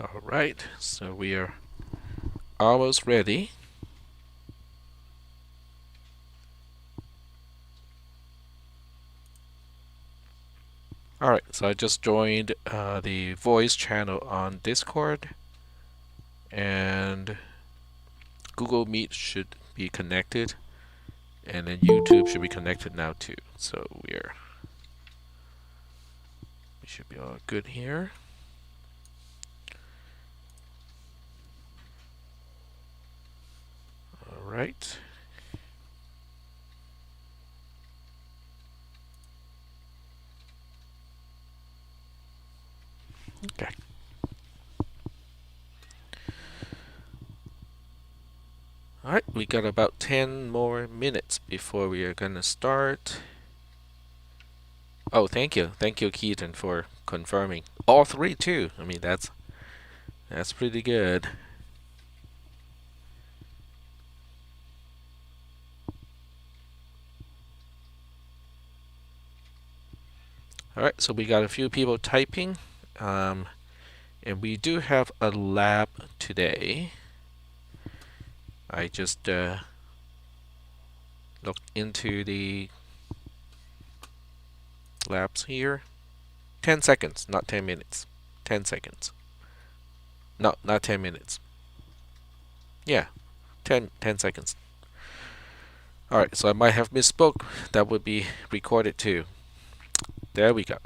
All right, so we are almost ready. All right, so I just joined the voice channel on Discord, and Google Meet should be connected, and then YouTube should be connected now too. So we should be all good here. All right. Okay. All right, we got about 10 more minutes before we are gonna start. Oh, thank you, Keaton, for confirming. All three too. I mean, that's pretty good. All right, so we got a few people typing, and we do have a lab today. I just looked into the labs here. 10 seconds, not 10 minutes. 10 seconds. No, not 10 minutes. Yeah, 10 seconds. All right, so I might have misspoke. That would be recorded too. There we go.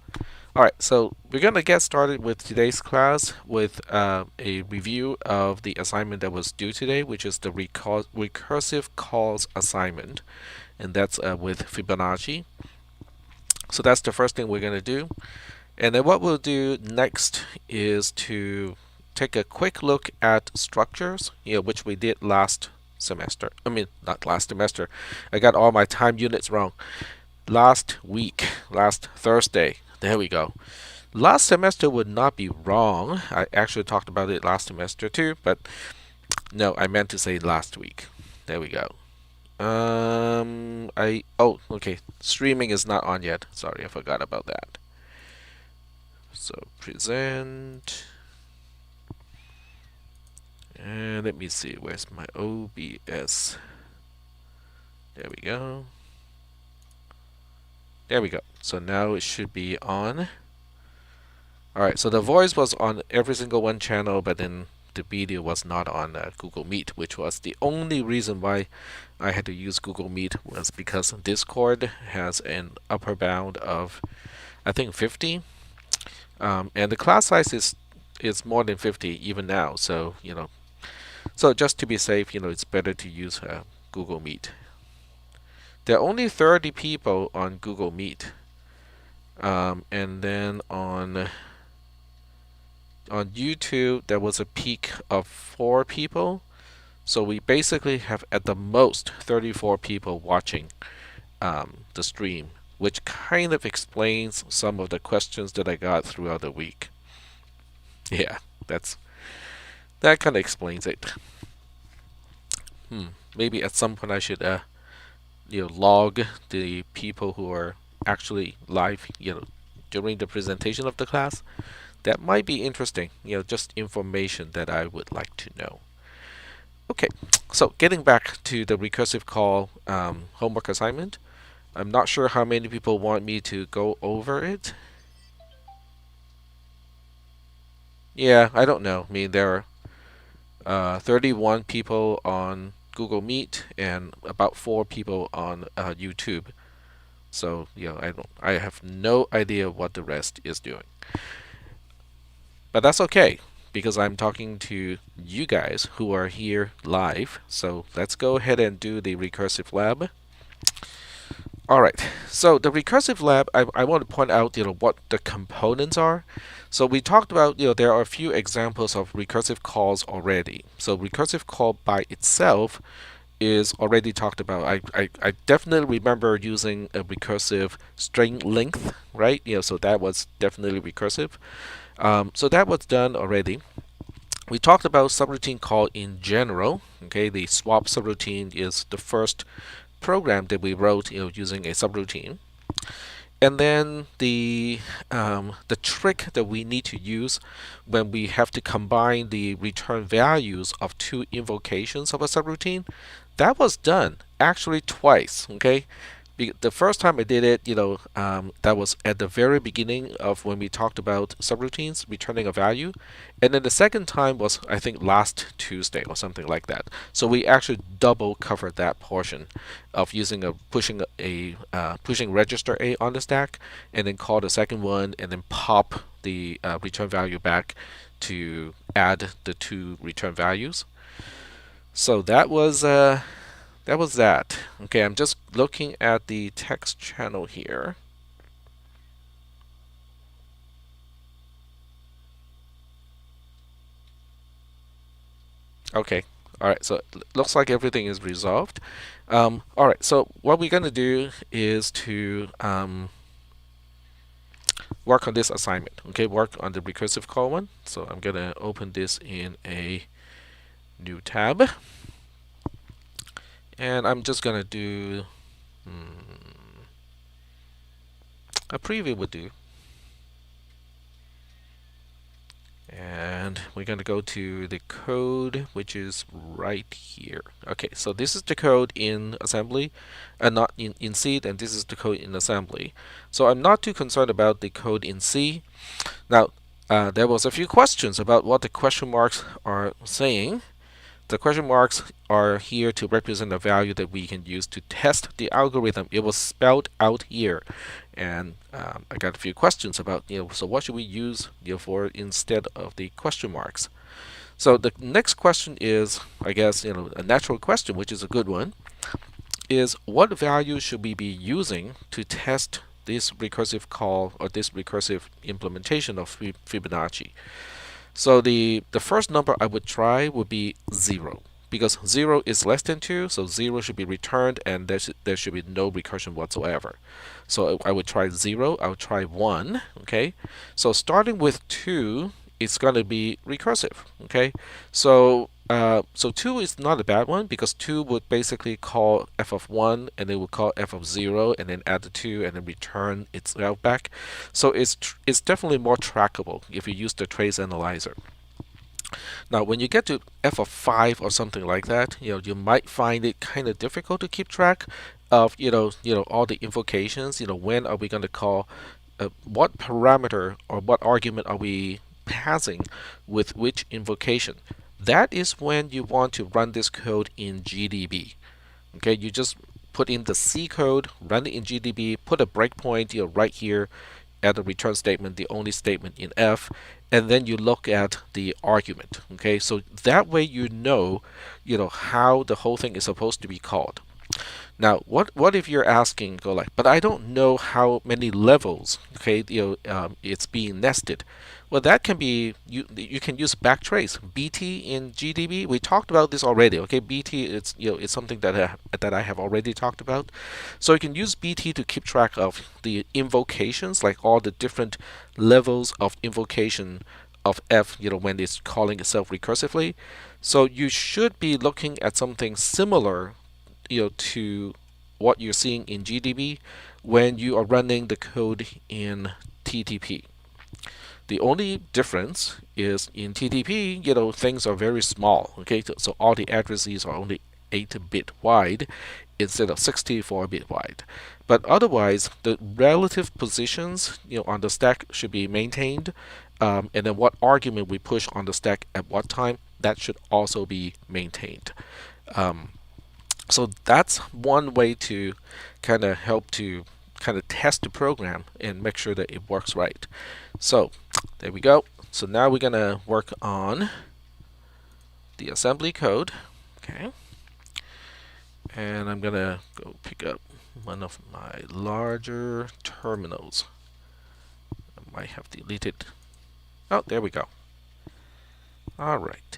All right, so we're going to get started with today's class with a review of the assignment that was due today, which is the recursive calls assignment, and that's with Fibonacci. So that's the first thing we're going to do. And then what we'll do next is to take a quick look at structures, which we did last semester. I mean, not last semester. I got all my time units wrong. Last week, last Thursday. There we go. Last semester would not be wrong. I actually talked about it last semester too, but no, I meant to say last week. There we go. Okay. Streaming is not on yet. Sorry, I forgot about that. So present. And let me see, where's my OBS? There we go. There we go. So now it should be on. Alright, so the voice was on every single one channel, but then the video was not on Google Meet, which was the only reason why I had to use Google Meet, was because Discord has an upper bound of, I think, 50. And the class size is more than 50 even now, so so just to be safe, it's better to use Google Meet. There are only 30 people on Google Meet, and then on YouTube there was a peak of 4 people, so we basically have at the most 34 people watching the stream, which kind of explains some of the questions that I got throughout the week. Yeah, that kind of explains it. Maybe at some point I should log the people who are actually live, during the presentation of the class. That might be interesting, just information that I would like to know. Okay, so getting back to the recursive call homework assignment. I'm not sure how many people want me to go over it. Yeah, I don't know. I mean, there are 31 people on Google Meet and about 4 people on YouTube. So I have no idea what the rest is doing. But that's okay, because I'm talking to you guys who are here live. So let's go ahead and do the Recursive Lab. All right, so the Recursive Lab, I want to point out what the components are. So we talked about, there are a few examples of recursive calls already. So recursive call by itself is already talked about. I definitely remember using a recursive string length, right? So that was definitely recursive. So that was done already. We talked about subroutine call in general. Okay, the swap subroutine is the first program that we wrote, using a subroutine. And then the trick that we need to use when we have to combine the return values of two invocations of a subroutine, that was done actually twice. Okay, the first time I did it, that was at the very beginning of when we talked about subroutines returning a value, and then the second time was, I think, last Tuesday or something like that. So we actually double covered that portion of using pushing register A on the stack, and then call the second one, and then pop the return value back to add the two return values. So that was that. Okay, I'm just looking at the text channel here. Okay, all right, so it looks like everything is resolved. All right, so what we're going to do is to work on this assignment. Okay, work on the recursive call one. So I'm going to open this in a new tab. And I'm just going to do a preview would do. And we're going to go to the code, which is right here. Okay, so this is the code in assembly, and not in C, and this is the code in assembly. So I'm not too concerned about the code in C. Now, there was a few questions about what the question marks are saying. The question marks are here to represent a value that we can use to test the algorithm. It was spelled out here, and I got a few questions about, so what should we use for instead of the question marks? So the next question is, I guess, a natural question, which is a good one, is what value should we be using to test this recursive call or this recursive implementation of Fibonacci? So the first number I would try would be 0, because 0 is less than 2, so 0 should be returned, and there should be no recursion whatsoever. So I would try 0, I would try 1, okay? So starting with 2, it's going to be recursive, okay? So 2 is not a bad one, because 2 would basically call f of 1, and it would call f of 0, and then add the 2, and then return itself back. So it's definitely more trackable if you use the trace analyzer. Now, when you get to f of 5 or something like that, you might find it kind of difficult to keep track of all the invocations. When are we going to call what parameter or what argument are we passing with which invocation? That is when you want to run this code in GDB. Okay, you just put in the C code, run it in GDB, put a breakpoint right here at the return statement, the only statement in F, and then you look at the argument. Okay, so that way you know how the whole thing is supposed to be called. Now, what if you're asking, but I don't know how many levels, okay, it's being nested. Well, that can be, you can use backtrace. BT in GDB, we talked about this already, okay? BT, it's something that I have already talked about. So you can use BT to keep track of the invocations, like all the different levels of invocation of F, when it's calling itself recursively. So you should be looking at something similar to what you're seeing in GDB when you are running the code in TTP. The only difference is in TTP, things are very small. Okay, so all the addresses are only 8-bit wide instead of 64-bit wide. But otherwise, the relative positions, on the stack should be maintained, and then what argument we push on the stack at what time, that should also be maintained. So that's one way to kind of help to kind of test the program and make sure that it works right. So there we go. So now we're going to work on the assembly code. Okay. And I'm going to go pick up one of my larger terminals. I might have deleted. Oh, there we go. All right.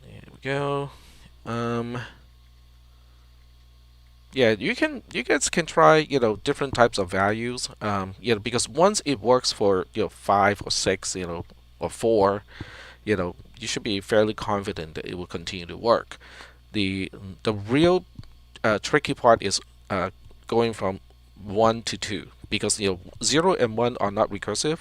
There we go. Yeah, you guys can try, different types of values, because once it works for, 5 or 6, or 4, you should be fairly confident that it will continue to work. The real tricky part is going from 1 to 2, because 0 and 1 are not recursive,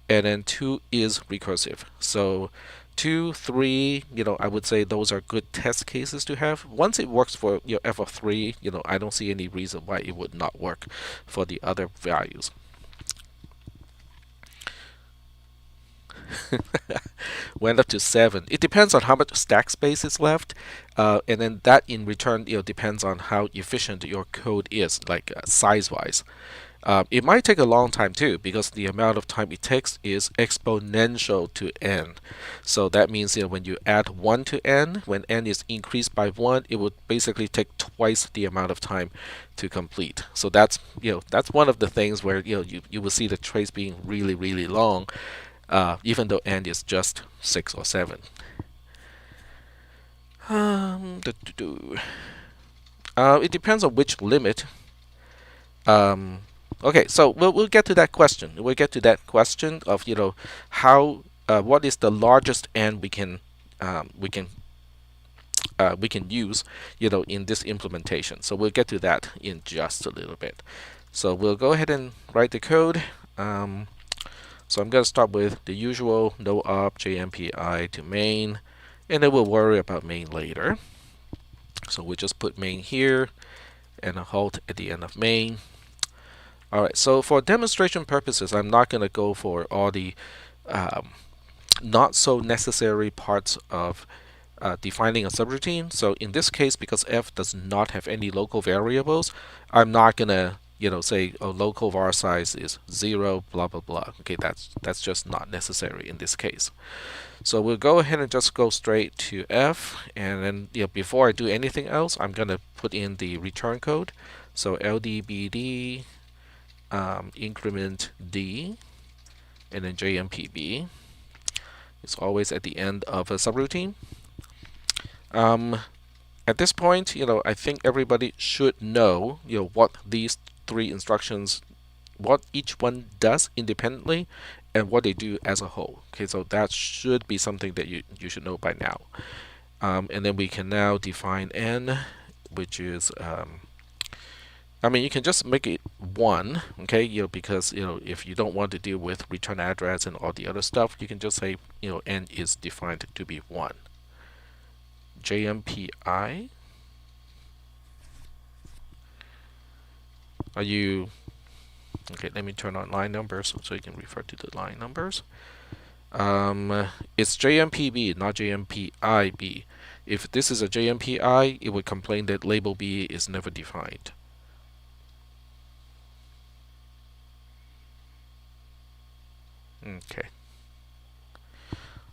and then 2 is recursive. So 2, 3, I would say those are good test cases to have. Once it works for f of 3, I don't see any reason why it would not work for the other values. Went up to 7. It depends on how much stack space is left, and then that in return depends on how efficient your code is, like size-wise. It might take a long time too, because the amount of time it takes is exponential to n. So that means when you add 1 to n, when n is increased by 1, it would basically take twice the amount of time to complete. So that's that's one of the things where you will see the trace being really, really long, even though n is just 6 or 7. It depends on which limit. Okay, so we'll get to that question. We'll get to that question of how what is the largest n we can use in this implementation. So we'll get to that in just a little bit. So we'll go ahead and write the code. So I'm going to start with the usual no op jmpi to main, and then we'll worry about main later. So we'll just put main here and a halt at the end of main. Alright, so for demonstration purposes, I'm not going to go for all the not so necessary parts of defining a subroutine. So in this case, because f does not have any local variables, I'm not going to say local var size is 0, blah blah blah. Okay, that's just not necessary in this case. So we'll go ahead and just go straight to f, and then before I do anything else, I'm going to put in the return code. So ldbd increment d, and then jmpb. It's always at the end of a subroutine. At this point, I think everybody should know, what these 3 instructions, what each one does independently, and what they do as a whole. Okay, so that should be something that you should know by now. And then we can now define n, which is you can just make it 1, okay, because if you don't want to deal with return address and all the other stuff, you can just say n is defined to be 1. jmpi, are you okay? Let me turn on line numbers so you can refer to the line numbers. It's jmpb, not jmpib. If this is a jmpi, it would complain that label b is never defined. Okay.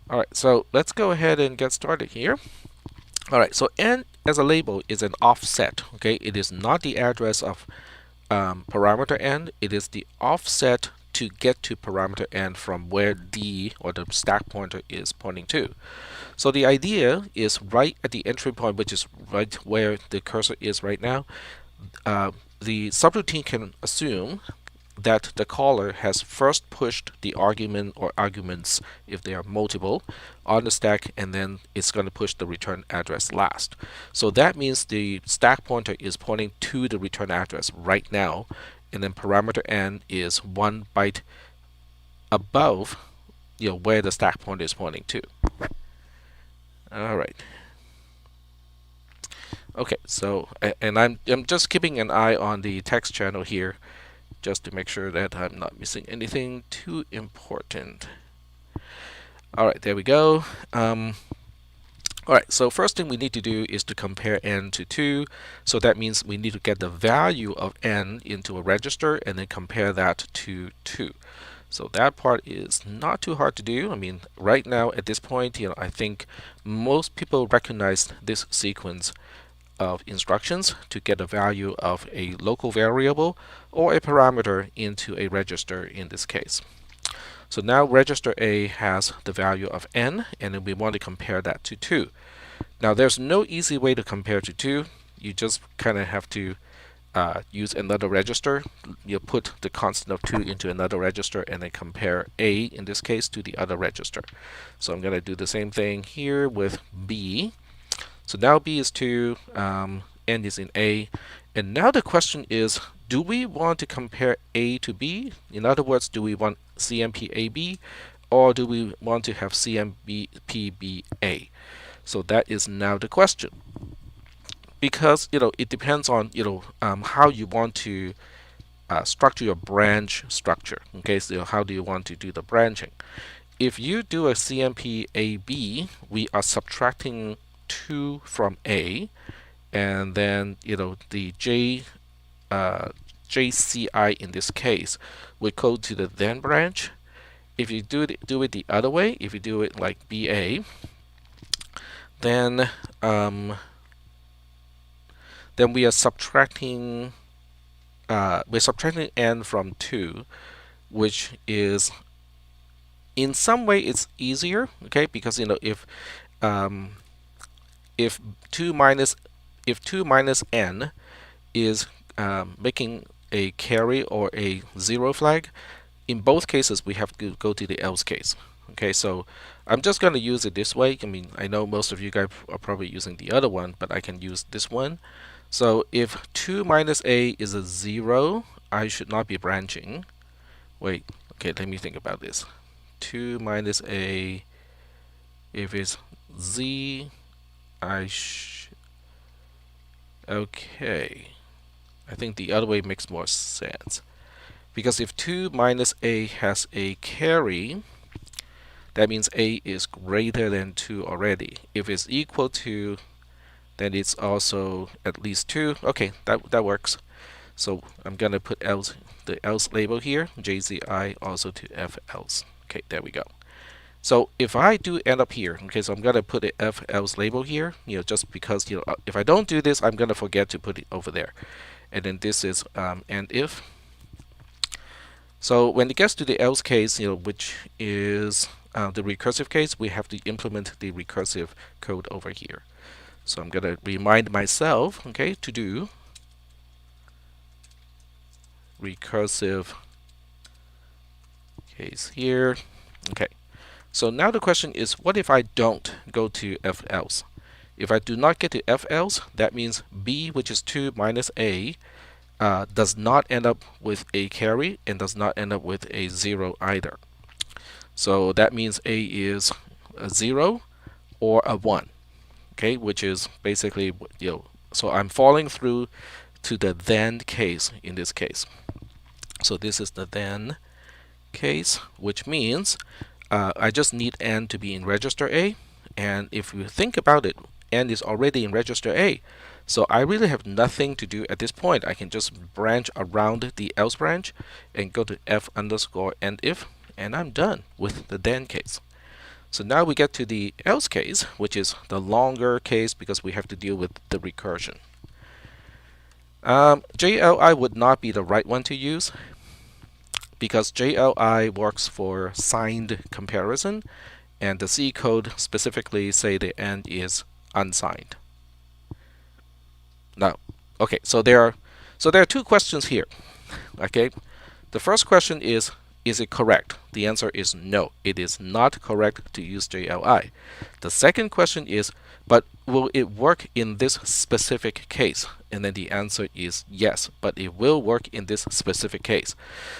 Alright, so let's go ahead and get started here. Alright, so n as a label is an offset. Okay, it is not the address of parameter n, it is the offset to get to parameter n from where d, or the stack pointer, is pointing to. So the idea is right at the entry point, which is right where the cursor is right now. The subroutine can assume that the caller has first pushed the argument or arguments, if they are multiple, on the stack, and then it's going to push the return address last. So that means the stack pointer is pointing to the return address right now, and then parameter n is 1 byte above where the stack pointer is pointing to. Alright. Okay, so and I'm just keeping an eye on the text channel here, just to make sure that I'm not missing anything too important. Alright, there we go. Alright, so first thing we need to do is to compare n to 2. So that means we need to get the value of n into a register and then compare that to 2. So that part is not too hard to do. I mean, right now at this point, I think most people recognize this sequence of instructions to get a value of a local variable or a parameter into a register in this case. So now register A has the value of n, and then we want to compare that to 2. Now there's no easy way to compare to 2. You just kind of have to use another register. You put the constant of 2 into another register and then compare A, in this case, to the other register. So I'm going to do the same thing here with B. So now B is 2, n is in A, and now the question is, do we want to compare A to B? In other words, do we want CMP AB, or do we want to have CMP BA? So that is now the question. Because it depends on how you want to structure your branch structure. Okay, so how do you want to do the branching? If you do a CMP AB, we are subtracting 2 from A, and then the JCI in this case will go to the then branch. If you do it the other way, if you do it like BA, then we are subtracting n from 2, which is in some way it's easier, okay? Because if 2 minus n is making a carry or a 0 flag, in both cases we have to go to the else case. Okay, so I'm just going to use it this way. I mean, I know most of you guys are probably using the other one, but I can use this one. So if 2 minus a is a 0, I should not be branching. Wait, okay, let me think about this. 2 minus a, if it's z, okay, I think the other way makes more sense. Because if 2 minus a has a carry, that means a is greater than 2 already. If it's equal to, then it's also at least 2. Okay, that works. So I'm going to put the else label here, JZI also to f else. Okay, there we go. So if I do end up here, okay, so I'm going to put the f else label here, just because, if I don't do this, I'm going to forget to put it over there. And then this is and if. So when it gets to the else case, which is the recursive case, we have to implement the recursive code over here. So I'm going to remind myself, okay, to do recursive case here. Okay. So now the question is, what if I don't go to f else? If I do not get to f else, that means b, which is 2 minus a, does not end up with a carry and does not end up with a 0 either. So that means a is a 0 or a 1. Okay, which is basically, so I'm falling through to the then case in this case. So this is the then case, which means I just need n to be in register A. And if you think about it, n is already in register A. So I really have nothing to do at this point. I can just branch around the else branch and go to f underscore end if, and I'm done with the then case. So now we get to the else case, which is the longer case because we have to deal with the recursion. JLI would not be the right one to use because JLI works for signed comparison, and the C code specifically say the end is unsigned. Now, okay, so there are two questions here. Okay, the first question is it correct? The answer is no. It is not correct to use JLI. The second question is, but will it work in this specific case? And then the answer is yes, but it will work in this specific case.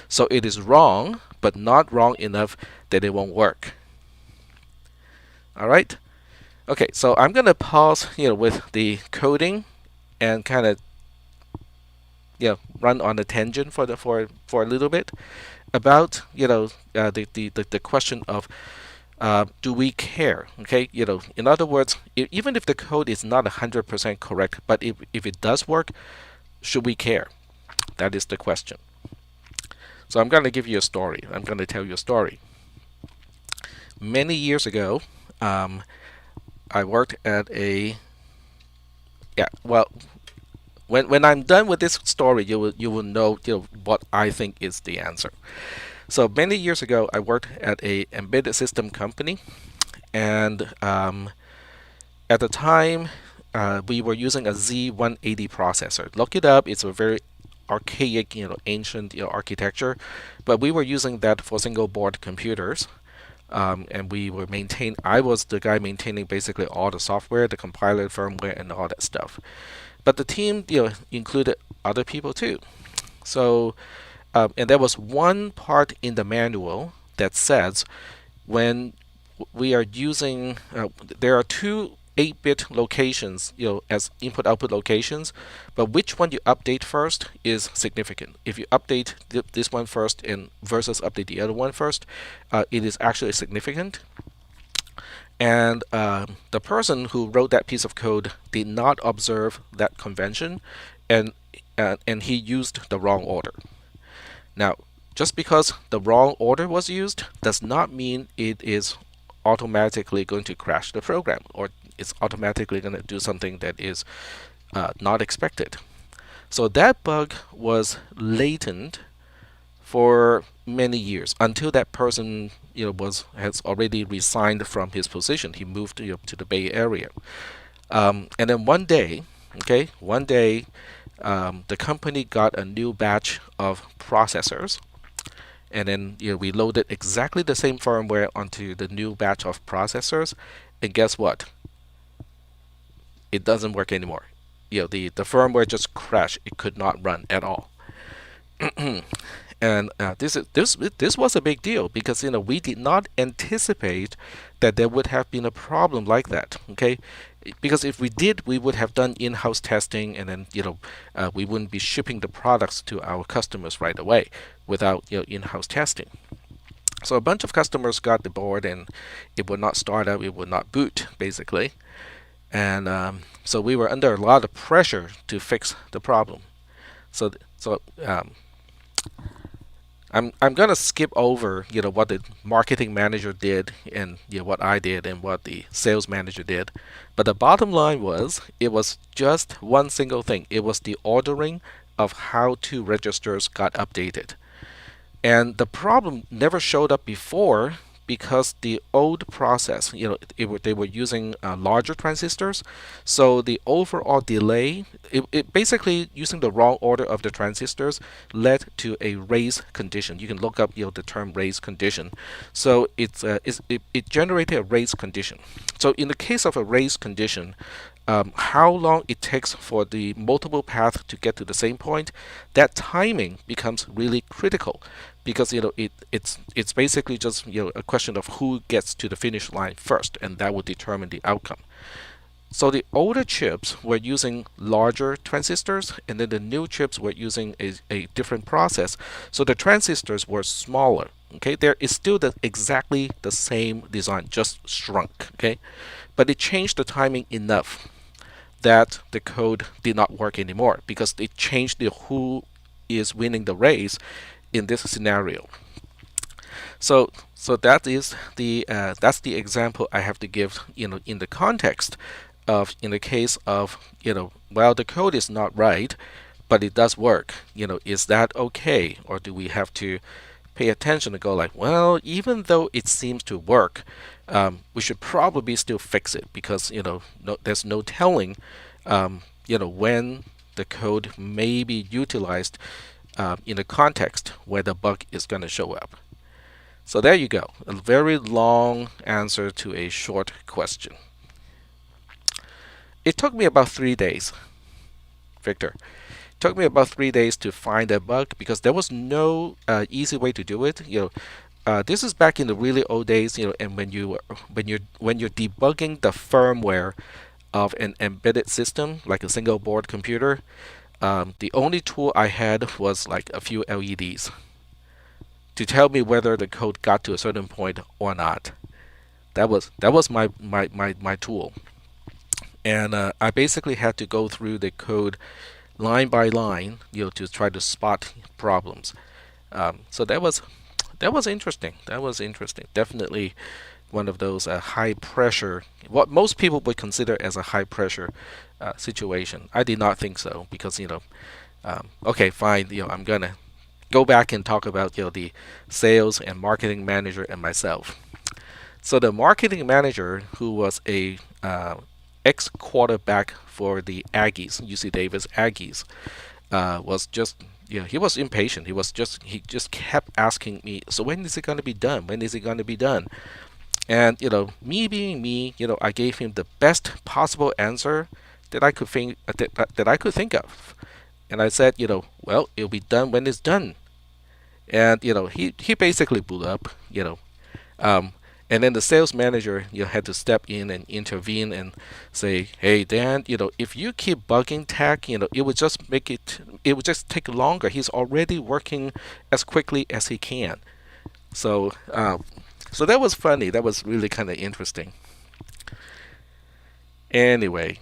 So it is wrong, but not wrong enough that it won't work. All right. Okay, so I'm gonna pause, with the coding, and kind of, run on a tangent for a little bit about, the question of do we care? Okay, in other words, even if the code is not 100% correct, but if it does work, should we care? That is the question. So I'm going to give you a story. I'm going to tell you a story. Many years ago, I worked at a when I'm done with this story, you will know, what I think is the answer. So many years ago, I worked at a embedded system company, and at the time, we were using a Z180 processor. Look it up; it's a very archaic, ancient, architecture, but we were using that for single board computers. And we were I was the guy maintaining basically all the software, the compiler, firmware, and all that stuff. But the team, included other people too. So and there was one part in the manual that says when we are using, there are two 8-bit locations, as input-output locations, but which one you update first is significant. If you update this one first and versus update the other one first, it is actually significant. And the person who wrote that piece of code did not observe that convention, and he used the wrong order. Now, just because the wrong order was used does not mean it is automatically going to crash the program, or it's automatically going to do something that is not expected. So that bug was latent for many years until that person has already resigned from his position. He moved to the Bay Area, and then one day, the company got a new batch of processors, and then we loaded exactly the same firmware onto the new batch of processors, and guess what? It doesn't work anymore. The firmware just crashed. It could not run at all. And this was a big deal because we did not anticipate that there would have been a problem like that. Okay, because if we did, we would have done in-house testing, and then we wouldn't be shipping the products to our customers right away without in-house testing. So a bunch of customers got the board, and it would not start up, it would not boot, basically. And so we were under a lot of pressure to fix the problem. So I'm gonna skip over what the marketing manager did, and what I did, and what the sales manager did. But the bottom line was, it was just one single thing. It was the ordering of how two registers got updated. And the problem never showed up before because the old process, they were using larger transistors. So the overall delay, it basically using the wrong order of the transistors led to a race condition. You can look up the term race condition. So it generated a race condition. So in the case of a race condition, how long it takes for the multiple path to get to the same point, that timing becomes really critical, because it's basically just a question of who gets to the finish line first, and that will determine the outcome. So the older chips were using larger transistors, and then the new chips were using a different process. So the transistors were smaller. Okay, there is still exactly the same design, just shrunk. Okay, but it changed the timing enough that the code did not work anymore, because it changed the who is winning the race in this scenario. So that's the example I have to give in the context of, in the case of well, the code is not right, but it does work. Is that okay, or do we have to pay attention and go like, well, even though it seems to work, we should probably still fix it, because there's no telling when the code may be utilized in a context where the bug is going to show up. So there you go, a very long answer to a short question. It took me about 3 days, Victor. It took me about 3 days to find that bug, because there was no easy way to do it. This is back in the really old days, and when you're debugging the firmware of an embedded system like a single board computer, the only tool I had was like a few LEDs to tell me whether the code got to a certain point or not. That was my tool, and I basically had to go through the code line by line, to try to spot problems. So that was interesting. That was interesting. Definitely one of those high pressure, what most people would consider as a high pressure situation. I did not think so, because okay, fine. I'm gonna go back and talk about the sales and marketing manager and myself. So the marketing manager, who was a ex-quarterback for the Aggies, UC Davis Aggies, was just he was impatient. He just kept asking me, so when is it going to be done? When is it going to be done? And me being me, I gave him the best possible answer that I could think of. And I said, well, it'll be done when it's done. And he basically blew up. Um, and then the sales manager had to step in and intervene and say, hey Dan, if you keep bugging tech, it would just it would just take longer. He's already working as quickly as he can. So so that was funny. That was really kind of interesting. Anyway,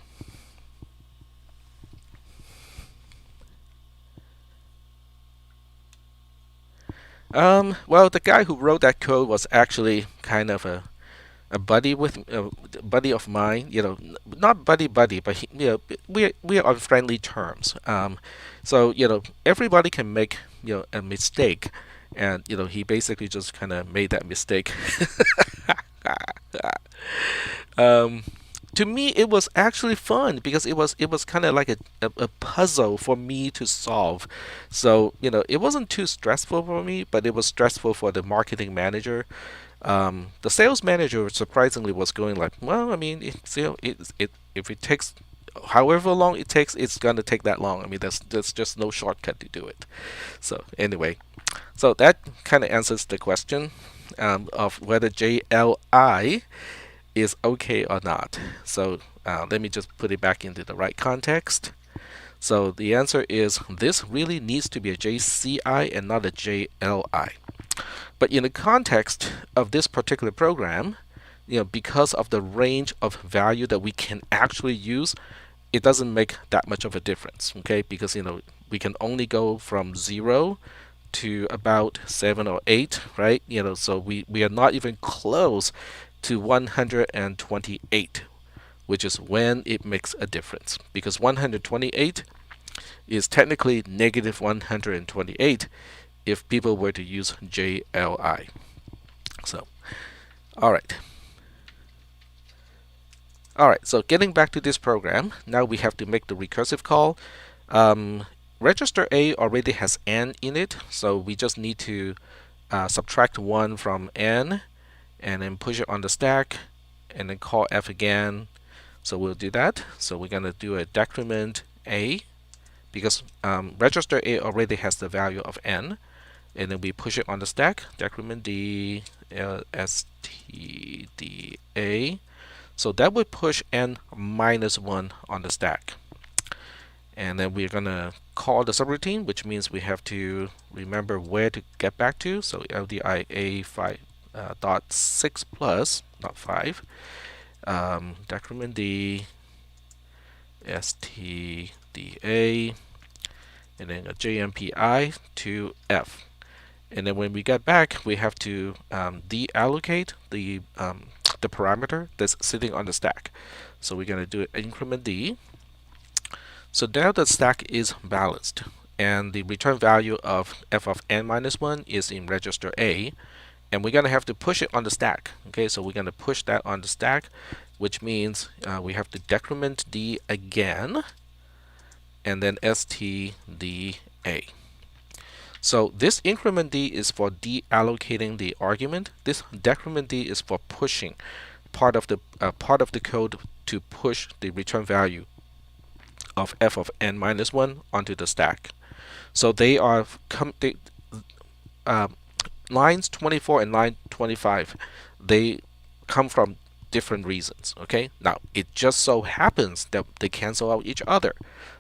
well, the guy who wrote that code was actually kind of a buddy of mine. Not buddy, but we are on friendly terms. So everybody can make a mistake, and he basically just kind of made that mistake. um, to me, it was actually fun because it was kind of like a puzzle for me to solve. So it wasn't too stressful for me, but it was stressful for the marketing manager. The sales manager surprisingly was going like, well, I mean, if it takes however long it takes, it's gonna take that long. I mean, there's just no shortcut to do it. So anyway, so that kind of answers the question of whether JLI is okay or not. So let me just put it back into the right context. So the answer is this really needs to be a JCI and not a JLI. But in the context of this particular program, because of the range of value that we can actually use, it doesn't make that much of a difference, okay? Because we can only go from 0 to about 7 or 8, right? So we are not even close to 128, which is when it makes a difference. Because 128 is technically negative 128 if people were to use JLI. So, all right. All right, so getting back to this program, now we have to make the recursive call. Register A already has n in it, so we just need to subtract 1 from n and then push it on the stack and then call f again. So we'll do that. So we're going to do a decrement A because register A already has the value of n, and then we push it on the stack, decrement D, std_a. So that would push n minus 1 on the stack. And then we're going to call the subroutine, which means we have to remember where to get back to. So LDIA 5.6 plus, not 5, decrement D, stda, and then a jmpi to f. And then when we get back, we have to deallocate the parameter that's sitting on the stack. So we're going to do it increment D. So now the stack is balanced, and the return value of f of n minus 1 is in register A, and we're going to have to push it on the stack. Okay, so we're going to push that on the stack, which means we have to decrement D again, and then stda. So this increment D is for deallocating the argument. This decrement D is for pushing part of the code to push the return value of f of n minus 1 onto the stack. So they are lines 24 and line 25. They come from different reasons. Okay. Now it just so happens that they cancel out each other.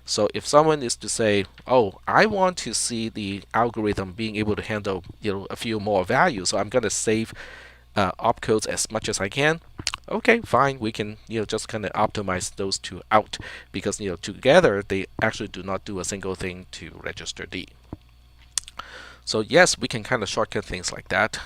So if someone is to say, "Oh, I want to see the algorithm being able to handle a few more values, so I'm going to save opcodes as much as I can." Okay, fine. We can just kind of optimize those two out because together they actually do not do a single thing to register D. So yes, we can kind of shortcut things like that.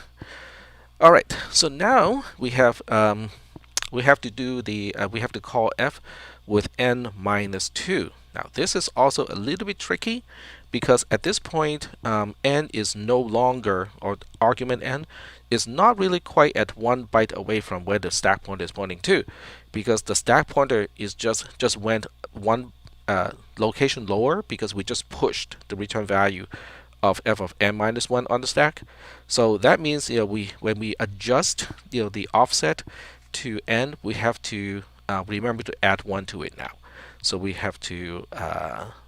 All right. So now we have to do the we have to call f with n minus 2. Now this is also a little bit tricky because at this point n is no longer, or argument n is not really quite at 1 byte away from where the stack pointer is pointing to, because the stack pointer is just went 1 location lower because we just pushed the return value of f of n minus 1 on the stack. So that means when we adjust the offset to n, we have to remember to add 1 to it now. So we have to,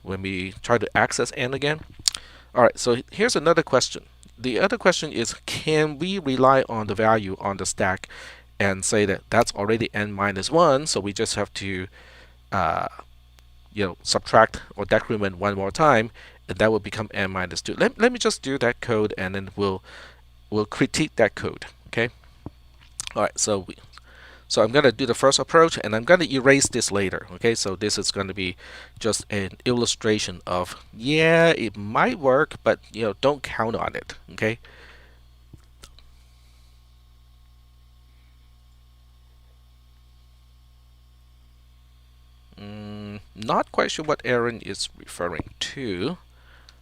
when we try to access n again. All right, so here's another question. The other question is, can we rely on the value on the stack and say that that's already n minus 1, so we just have to subtract or decrement one more time, and that will become n minus 2. Let me just do that code, and then we'll critique that code. Okay. All right. So I'm going to do the first approach, and I'm going to erase this later. Okay. So this is going to be just an illustration of, yeah, it might work, but don't count on it. Okay. Not quite sure what Aaron is referring to.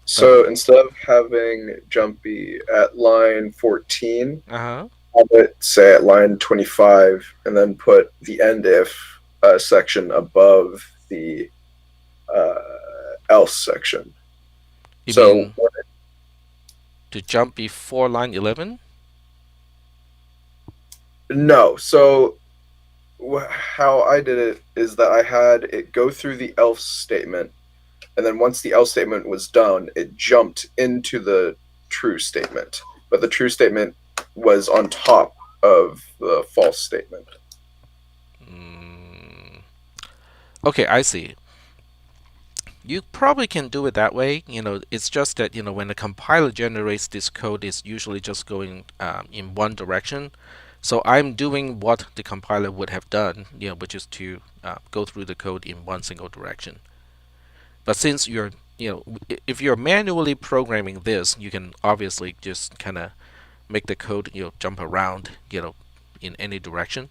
So instead of having jumpy at line 14, Uh-huh. have it say at line 25, and then put the end if section above the else section. You So mean to jump before line 11? no. So how I did it is that I had it go through the else statement, and then once the else statement was done, it jumped into the true statement. But the true statement was on top of the false statement. Okay, I see. You probably can do it that way. It's just that when the compiler generates this code, it's usually just going in one direction. So I'm doing what the compiler would have done, which is to go through the code in one single direction. But since if you're manually programming this, you can obviously just kind of make the code jump around in any direction.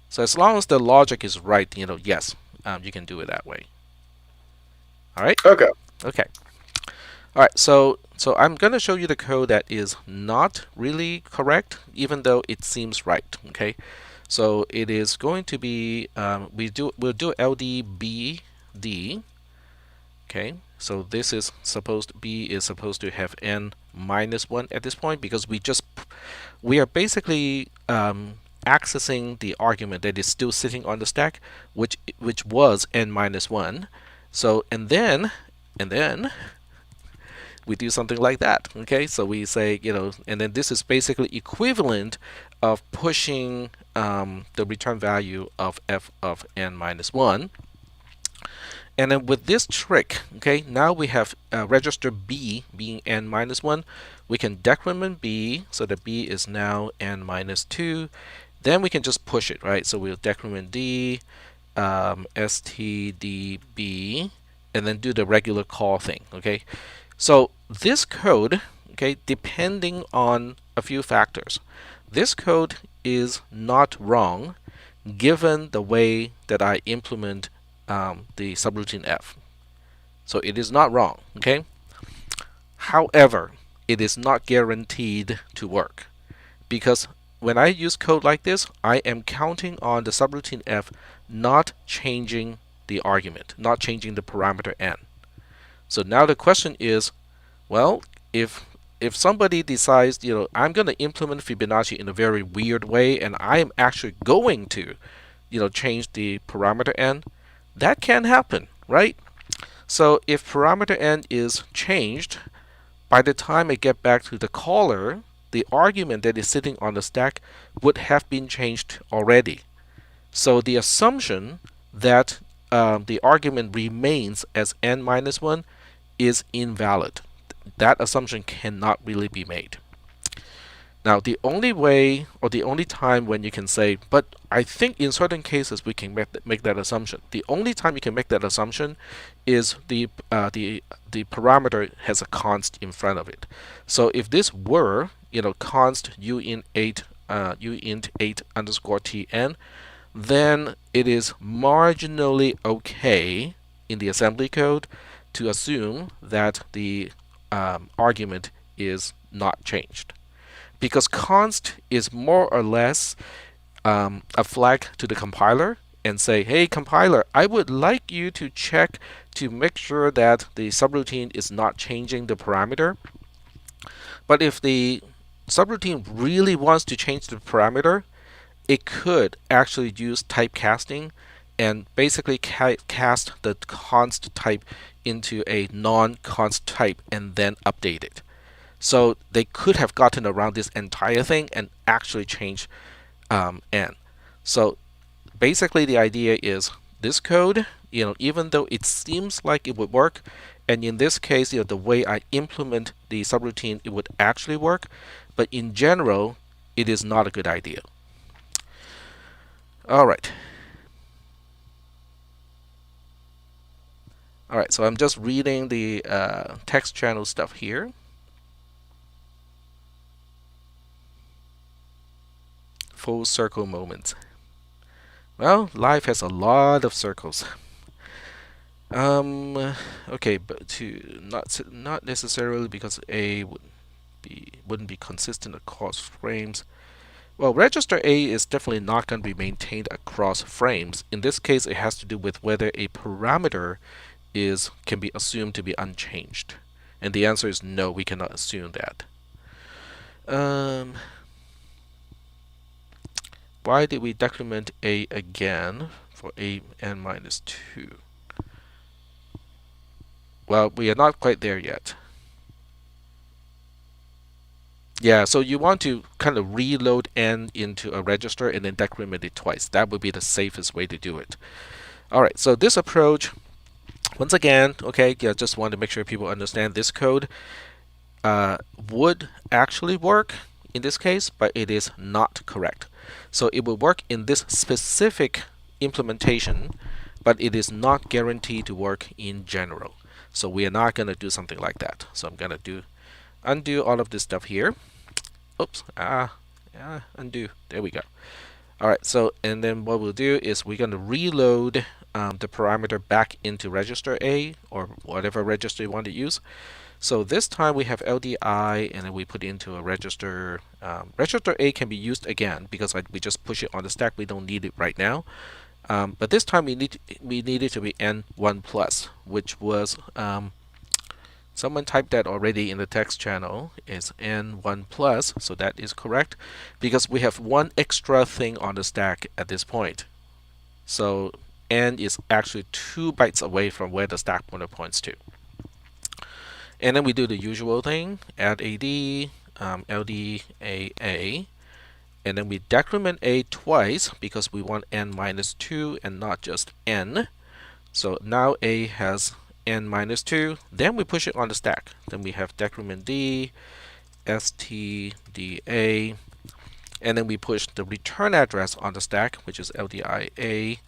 So as long as the logic is right, yes, you can do it that way. All right. Okay. Okay. All right. So I'm going to show you the code that is not really correct, even though it seems right. Okay. So it is going to be we'll do LDBD. Okay. So this is B is supposed to have n minus 1 at this point, because we are basically accessing the argument that is still sitting on the stack, which was n minus 1. So and then we do something like that. Okay, so we say and then this is basically equivalent of pushing the return value of f of n minus 1. And then with this trick, okay, now we have register b being n minus 1. We can decrement b, so that b is now n minus 2. Then we can just push it, right? So we'll decrement d, stdb, and then do the regular call thing. Okay, so this code, okay, depending on a few factors, this code is not wrong given the way that I implement the subroutine f. So it is not wrong. Okay. However, it is not guaranteed to work, because when I use code like this, I am counting on the subroutine f not changing the argument, not changing the parameter n. So now the question is, well, if somebody decides, I'm going to implement Fibonacci in a very weird way, and I am actually going to, change the parameter n, that can happen, right? So if parameter n is changed, by the time I get back to the caller, the argument that is sitting on the stack would have been changed already. So the assumption that the argument remains as n minus 1 is invalid. That assumption cannot really be made. Now, the only way, or the only time when you can say, but I think in certain cases we can make that assumption. The only time you can make that assumption is the parameter has a const in front of it. So if this were, const uint8 underscore tn, then it is marginally okay in the assembly code to assume that the argument is not changed, because const is more or less a flag to the compiler and say, hey compiler, I would like you to check to make sure that the subroutine is not changing the parameter. But if the subroutine really wants to change the parameter, it could actually use typecasting and basically cast the const type into a non-const type and then update it. So they could have gotten around this entire thing and actually changed n. So basically the idea is this code, even though it seems like it would work, and in this case, the way I implement the subroutine, it would actually work, but in general, it is not a good idea. All right. All right, so I'm just reading the text channel stuff here. Full circle moments. Well, life has a lot of circles. Okay, but to not necessarily because A wouldn't be consistent across frames. Well, register A is definitely not going to be maintained across frames. In this case, it has to do with whether a parameter can be assumed to be unchanged. And the answer is no, we cannot assume that. Why did we decrement A again for A n minus 2? Well, we are not quite there yet. Yeah, so you want to kind of reload n into a register and then decrement it twice. That would be the safest way to do it. All right, so this approach, once again, okay, yeah, just want to make sure people understand this code would actually work in this case, but it is not correct. So it will work in this specific implementation, but it is not guaranteed to work in general. So we are not going to do something like that. So I'm going to undo all of this stuff here. Oops, undo. There we go. All right, so and then what we'll do is we're going to reload the parameter back into register A or whatever register you want to use. So this time we have LDI and then we put into a register. Register A can be used again because we just push it on the stack. We don't need it right now. But this time we need it to be n1 plus, which was someone typed that already in the text channel. Is n1 plus, so that is correct because we have one extra thing on the stack at this point. So n is actually 2 bytes away from where the stack pointer points to. And then we do the usual thing, add AD, LD, AA, and then we decrement A twice because we want n minus 2 and not just n. So now A has n minus 2, then we push it on the stack. Then we have decrement D, ST, DA, and then we push the return address on the stack, which is LDIA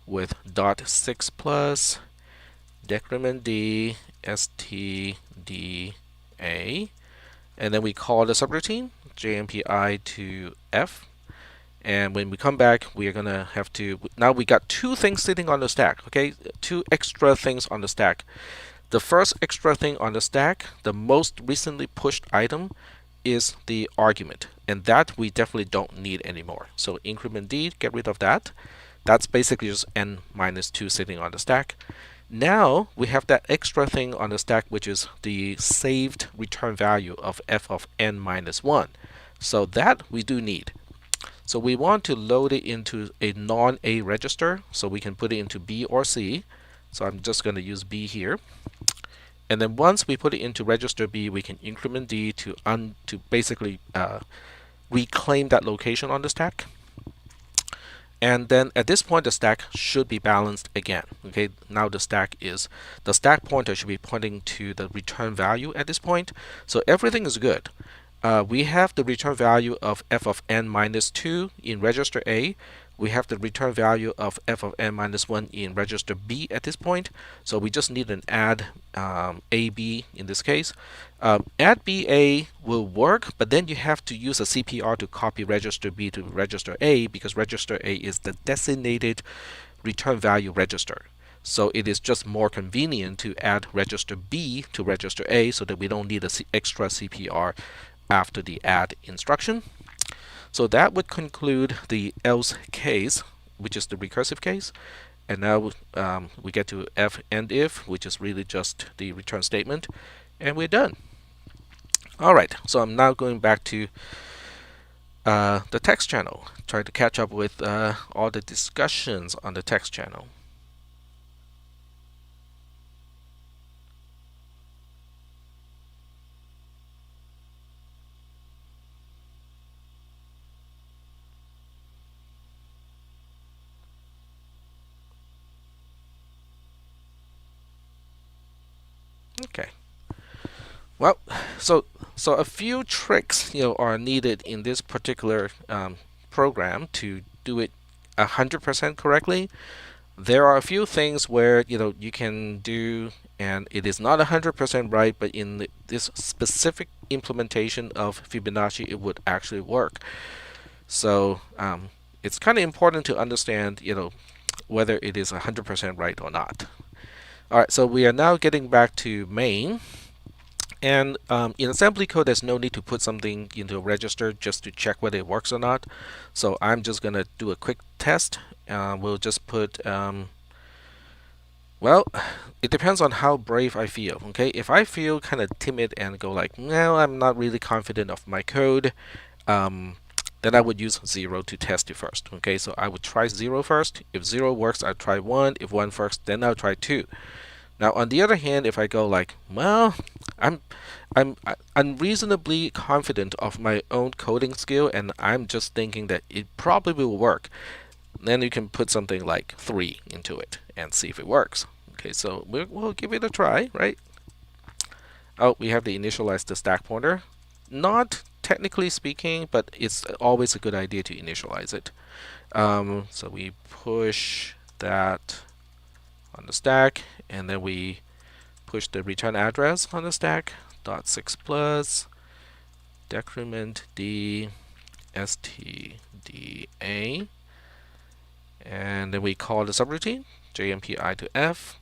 with .6 plus, decrement D, ST, DA, and then we call the subroutine, JMPI to F. And when we come back, we are going to have to, now we got 2 things sitting on the stack, okay? 2 extra things on the stack. The first extra thing on the stack, the most recently pushed item, is the argument. And that we definitely don't need anymore. So increment D, get rid of that. That's basically just n minus 2 sitting on the stack. Now we have that extra thing on the stack, which is the saved return value of f of n minus 1. So that we do need. So we want to load it into a non-A register, so we can put it into B or C. So I'm just going to use B here. And then once we put it into register B, we can increment D to basically reclaim that location on the stack. And then at this point, the stack should be balanced again. Okay, now the stack pointer should be pointing to the return value at this point. So everything is good. We have the return value of f of n minus 2 in register A. We have the return value of f of n minus 1 in register B at this point. So we just need an add AB in this case. Add BA will work, but then you have to use a CPR to copy register B to register A because register A is the designated return value register. So it is just more convenient to add register B to register A so that we don't need an extra CPR after the add instruction. So that would conclude the else case, which is the recursive case. And now we get to if and if, which is really just the return statement, and we're done. All right, so I'm now going back to, the text channel. Try to catch up with all the discussions on the text channel. Okay. Well, so a few tricks are needed in this particular program to do it 100% correctly. There are a few things where you can do, and it is not 100% right, but in this specific implementation of Fibonacci, it would actually work. So it's kind of important to understand, whether it is 100% right or not. All right, so we are now getting back to main. And in assembly code, there's no need to put something into a register just to check whether it works or not. So I'm just going to do a quick test. We'll just put, well, it depends on how brave I feel. Okay, if I feel kind of timid and go like, no, I'm not really confident of my code, then I would use 0 to test it first. Okay, so I would try 0 first. If 0 works, I'll try 1. If 1 works, then I'll try 2. Now, on the other hand, if I go like, well, I'm unreasonably confident of my own coding skill, and I'm just thinking that it probably will work, then you can put something like 3 into it and see if it works. Okay, so we'll give it a try, right? Oh, we have to initialize the stack pointer. Not technically speaking, but it's always a good idea to initialize it. So we push that on the stack, and then we push the return address on the stack, .6 plus decrement d stda, and then we call the subroutine jmpi to f,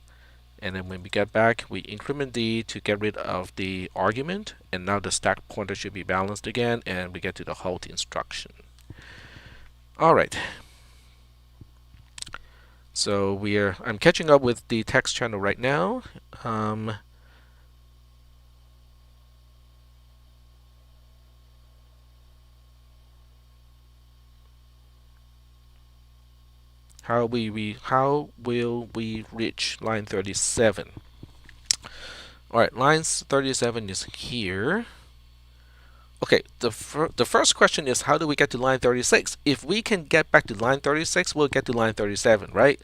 and then when we get back, we increment d to get rid of the argument, and now the stack pointer should be balanced again, and we get to the halt instruction. All right. So I'm catching up with the text channel right now. How will we reach line 37? All right, line 37 is here. Okay, the first question is, how do we get to line 36? If we can get back to line 36, we'll get to line 37, right?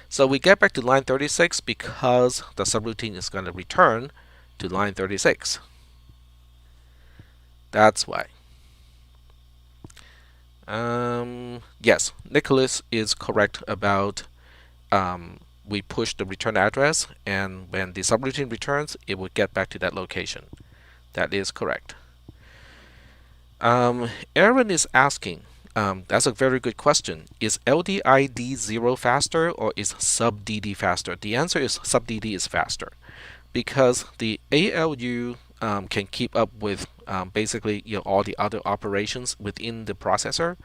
So we get back to line 36 because the subroutine is going to return to line 36. That's why. Yes, Nicholas is correct about we push the return address, and when the subroutine returns, it will get back to that location. That is correct. Aaron is asking, that's a very good question. Is LDID0 faster or is subDD faster? The answer is subDD is faster, because the ALU can keep up with basically all the other operations within the processor,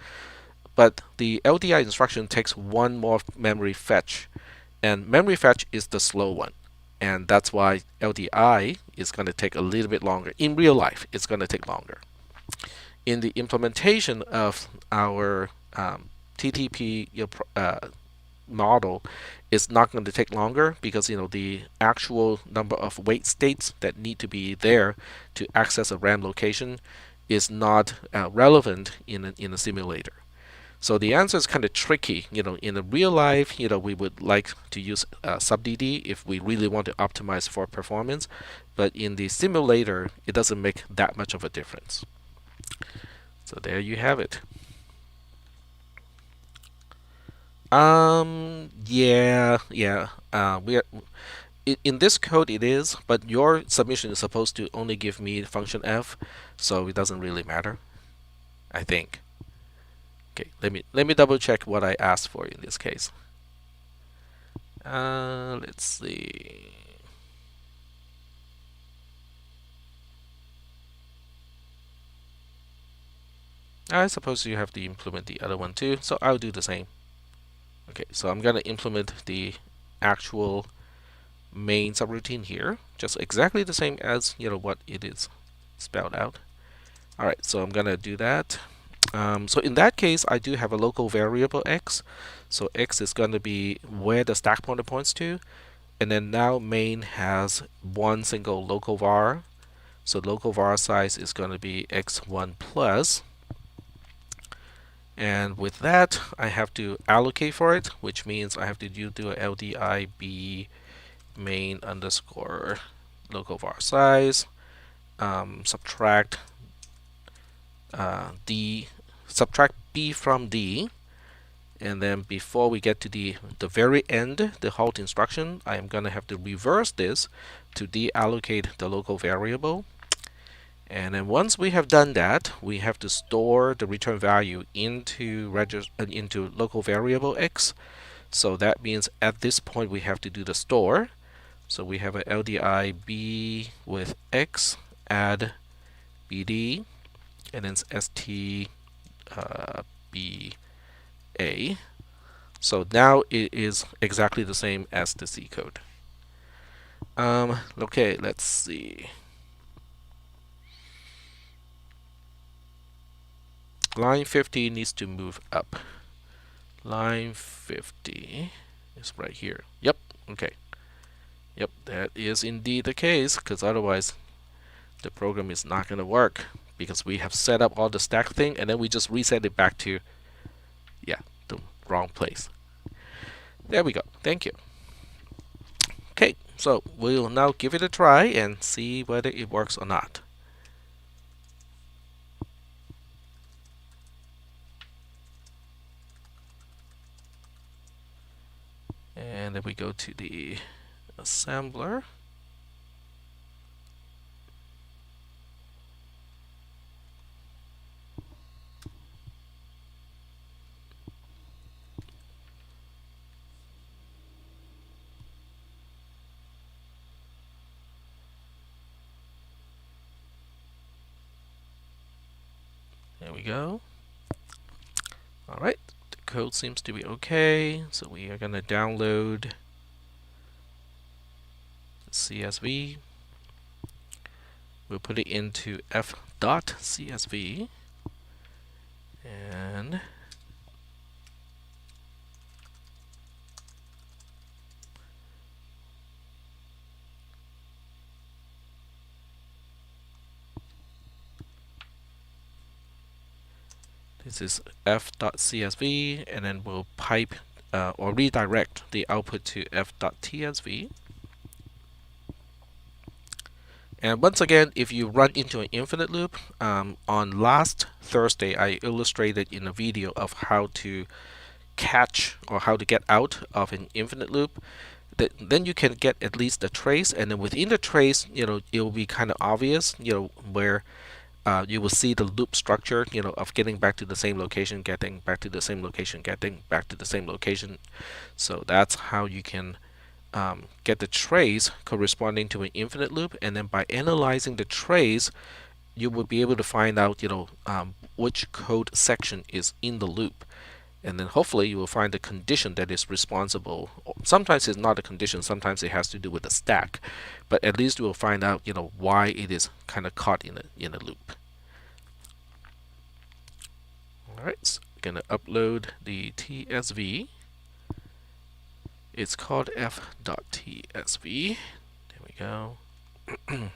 but the LDI instruction takes one more memory fetch, and memory fetch is the slow one, and that's why LDI is going to take a little bit longer. In real life, it's going to take longer. In the implementation of our TTP model, it's not going to take longer, because the actual number of wait states that need to be there to access a RAM location is not relevant in a simulator. So the answer is kind of tricky. In the real life, we would like to use subDD if we really want to optimize for performance, but in the simulator, it doesn't make that much of a difference. So there you have it. Yeah. We are, in this code it is, but your submission is supposed to only give me function f, so it doesn't really matter, I think. Okay, let me double check what I asked for in this case. Let's see. I suppose you have to implement the other one too, so I'll do the same. Okay, so I'm gonna implement the actual main subroutine here, just exactly the same as what it is spelled out. All right, so I'm gonna do that. So in that case, I do have a local variable x. So x is going to be where the stack pointer points to. And then now main has one single local var. So local var size is going to be x1 plus. And with that, I have to allocate for it, which means I have to do a LDIB main underscore local var size, subtract subtract b from d, and then before we get to the very end, the halt instruction, I am going to have to reverse this to deallocate the local variable. And then once we have done that, we have to store the return value into local variable x. So that means at this point we have to do the store. So we have a LDI b with x add bd, and then st b a. So now it is exactly the same as the C code. Okay, let's see. Line 50 needs to move up. Line 50 is right here. Yep, okay. Yep, that is indeed the case, because otherwise the program is not going to work, because we have set up all the stack thing and then we just reset it back to, yeah, the wrong place. There we go. Thank you. Okay, so we'll now give it a try and see whether it works or not. And then we go to the assembler. There we go. Alright, the code seems to be okay, so we are going to download the CSV. We'll put it into f.csv, and this is f.csv, and then we'll pipe or redirect the output to f.tsv. And once again, if you run into an infinite loop, on last Thursday I illustrated in a video of how to catch or how to get out of an infinite loop. Then you can get at least a trace, and then within the trace, it will be kind of obvious, where you will see the loop structure, of getting back to the same location, getting back to the same location, getting back to the same location. So that's how you can get the trace corresponding to an infinite loop, and then by analyzing the trace, you will be able to find out, which code section is in the loop. And then hopefully you will find the condition that is responsible. Sometimes it's not a condition, sometimes it has to do with the stack, but at least you will find out, why it is kind of caught in a loop. Alright, so we're going to upload the TSV. It's called f.tsv. There we go. And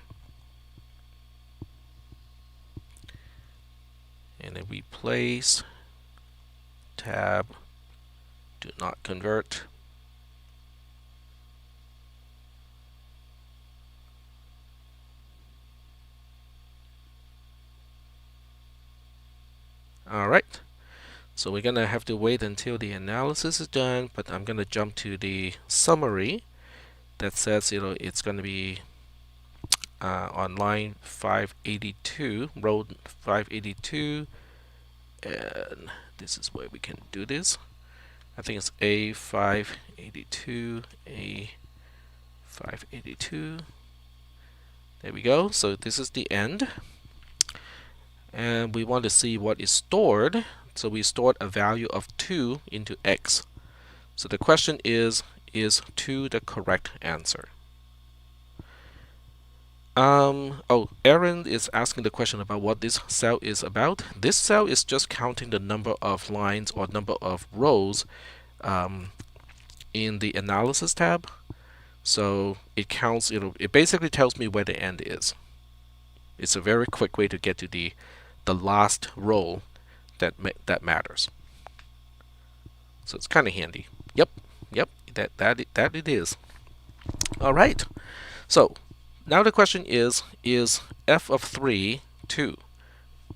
then replace tab, do not convert. Alright, so we're going to have to wait until the analysis is done, but I'm going to jump to the summary that says, it's going to be on line 582, row 582, and this is where we can do this. I think it's A582, A582. There we go. So this is the end. And we want to see what is stored. So we stored a value of 2 into x. So the question is 2 the correct answer? Oh, Aaron is asking the question about what this cell is about. This cell is just counting the number of lines or number of rows in the analysis tab. So it counts, it basically tells me where the end is. It's a very quick way to get to the last row that matters. So it's kind of handy. Yep, that it is. All right. So now the question is f of 3 2?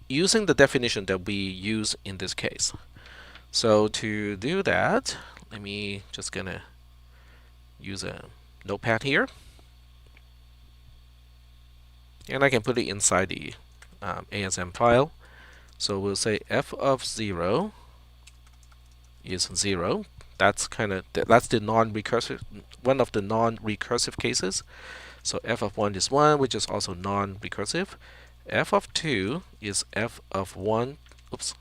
Using the definition that we use in this case. So to do that, let me just gonna use a notepad here, and I can put it inside the ASM file. So we'll say f of 0 is 0. That's that's the non-recursive, one of the non-recursive cases. So f of 1 is 1, which is also non-recursive. F of 2 is f of 1. Oops.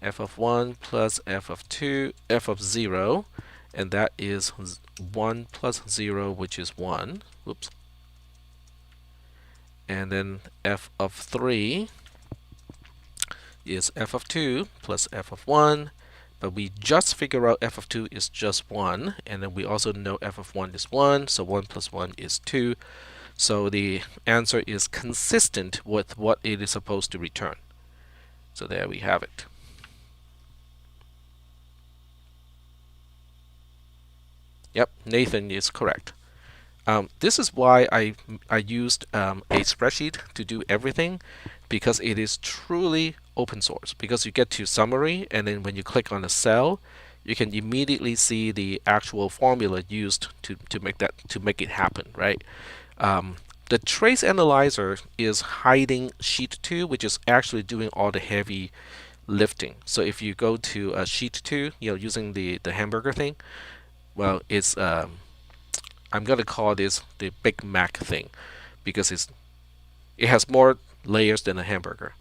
F of 1 plus f of 2, f of 0, and that is 1 plus 0, which is 1. Oops. And then f of 3 is f of 2 plus f of 1, but we just figure out f of 2 is just 1, and then we also know f of 1 is 1, so 1 plus 1 is 2. So the answer is consistent with what it is supposed to return. So there we have it. Yep, Nathan is correct. This is why I used a spreadsheet to do everything, because it is truly open source. Because you get to summary, and then when you click on a cell, you can immediately see the actual formula used to make it happen, right? The trace analyzer is hiding sheet 2, which is actually doing all the heavy lifting. So if you go to sheet 2, using the hamburger thing, well, it's I'm gonna call this the Big Mac thing, because it has more layers than a hamburger.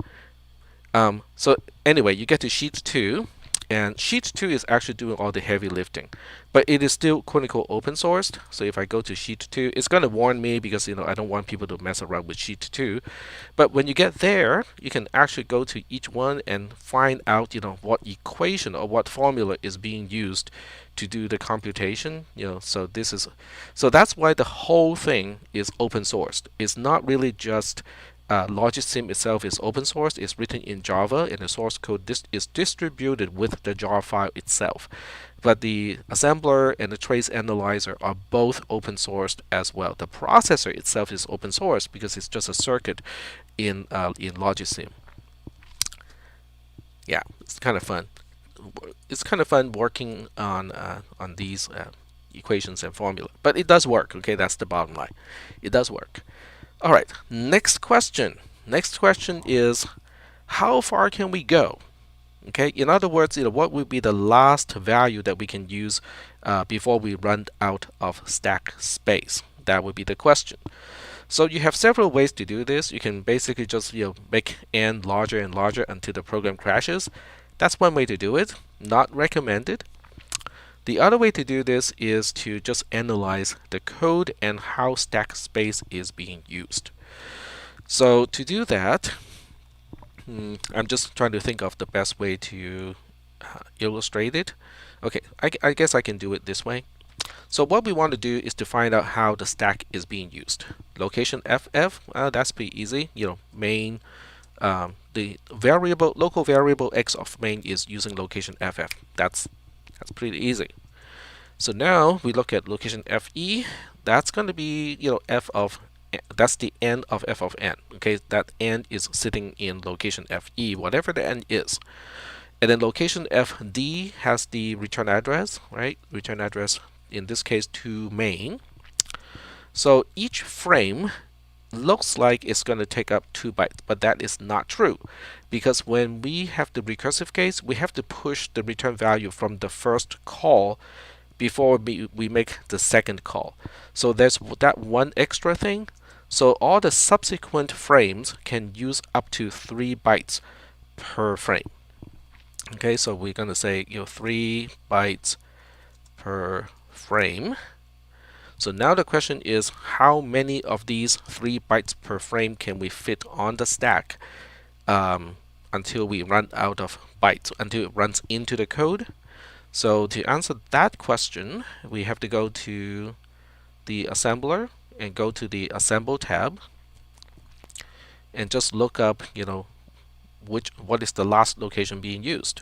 So anyway, you get to sheet 2, and sheet 2 is actually doing all the heavy lifting, but it is still quote unquote open sourced. So if I go to sheet 2, it's gonna warn me, because I don't want people to mess around with sheet 2. But when you get there, you can actually go to each one and find out what equation or what formula is being used to do the computation. So that's why the whole thing is open sourced. It's not really just Logisim itself is open source. It's written in Java, and the source code is distributed with the jar file itself. But the assembler and the trace analyzer are both open sourced as well. The processor itself is open source because it's just a circuit in Logisim. Yeah, it's kind of fun. It's kind of fun working on these equations and formula, but it does work. Okay, that's the bottom line. It does work. All right, next question. Next question is, how far can we go? Okay, in other words, what would be the last value that we can use before we run out of stack space? That would be the question. So you have several ways to do this. You can basically just make n larger and larger until the program crashes. That's one way to do it. Not recommended. The other way to do this is to just analyze the code and how stack space is being used. So to do that, I'm just trying to think of the best way to illustrate it. Okay, I guess I can do it this way. So what we want to do is to find out how the stack is being used. Location FF, that's pretty easy. Main, the local variable x of main is using location FF. That's pretty easy. So now we look at location FE. That's going to be that's the end of f of n. Okay, that n is sitting in location FE, whatever the n is. And then location FD has the return address, right? Return address in this case to main. So each frame looks like it's going to take up 2 bytes, but that is not true, because when we have the recursive case, we have to push the return value from the first call before we make the second call. So there's that one extra thing. So all the subsequent frames can use up to 3 bytes per frame. Okay, so we're going to say 3 bytes per frame. So now the question is, how many of these 3 bytes per frame can we fit on the stack until we run out of bytes, until it runs into the code? So to answer that question, we have to go to the assembler and go to the assemble tab and just look up, what is the last location being used.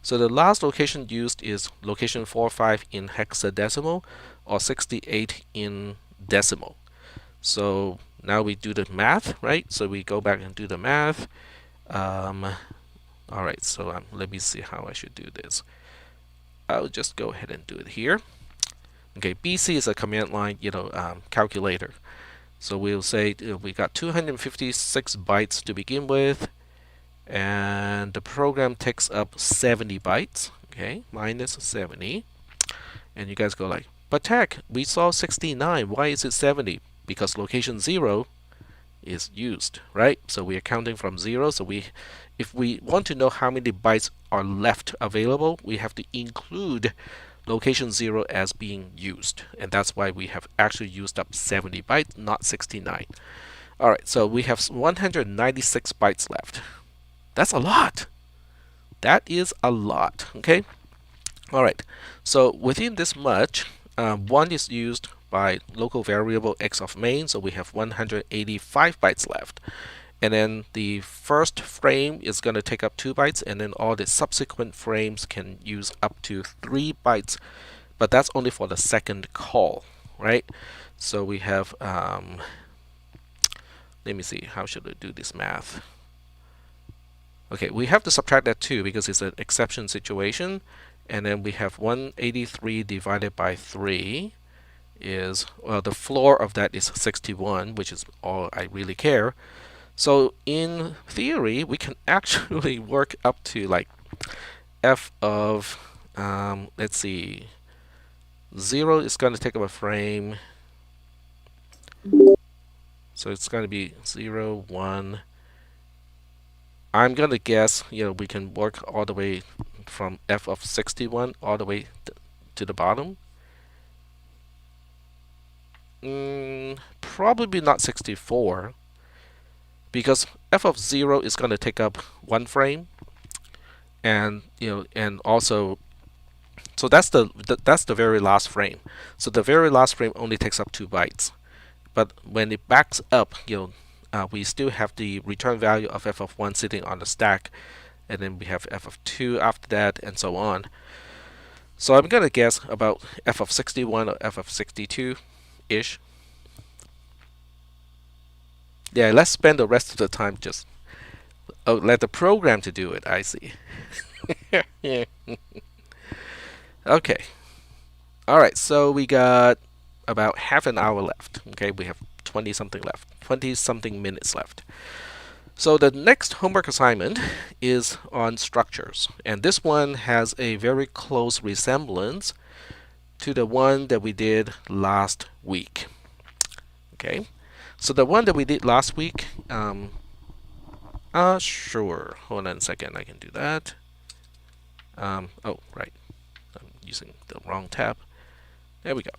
So the last location used is location 45 in hexadecimal or 68 in decimal. So now we do the math, right? So we go back and do the math. All right, so let me see how I should do this. I'll just go ahead and do it here. Okay, BC is a command line, calculator. So we'll say we got 256 bytes to begin with, and the program takes up 70 bytes. Okay, minus 70. And you guys go like, but Tech, we saw 69. Why is it 70? Because location 0 is used, right? So we are counting from 0. So if we want to know how many bytes are left available, we have to include location 0 as being used. And that's why we have actually used up 70 bytes, not 69. Alright, so we have 196 bytes left. That's a lot. That is a lot, okay? Alright, so within this much, 1 is used by local variable x of main, so we have 185 bytes left. And then the first frame is going to take up 2 bytes, and then all the subsequent frames can use up to 3 bytes, but that's only for the second call, right? So we have, let me see, how should I do this math? Okay, we have to subtract that 2 because it's an exception situation, and then we have 183 divided by 3 is, well, the floor of that is 61, which is all I really care. So in theory, we can actually work up to like f of, let's see, 0 is going to take up a frame. So it's going to be 0, 1. I'm going to guess, we can work all the way from f of 61 all the way to the bottom. Probably not 64. Because f of 0 is going to take up 1 frame, and and also, so that's the very last frame. So the very last frame only takes up 2 bytes, but when it backs up, we still have the return value of f of 1 sitting on the stack, and then we have f of 2 after that, and so on. So I'm going to guess about f of 61 or f of 62 ish. Yeah, let's spend the rest of the time just let the program to do it. I see. Yeah. Okay. All right. So we got about half an hour left. Okay, we have 20 something left. 20 something minutes left. So the next homework assignment is on structures, and this one has a very close resemblance to the one that we did last week. Okay. So the one that we did last week, sure. Hold on a second, I can do that. Oh, right. I'm using the wrong tab. There we go.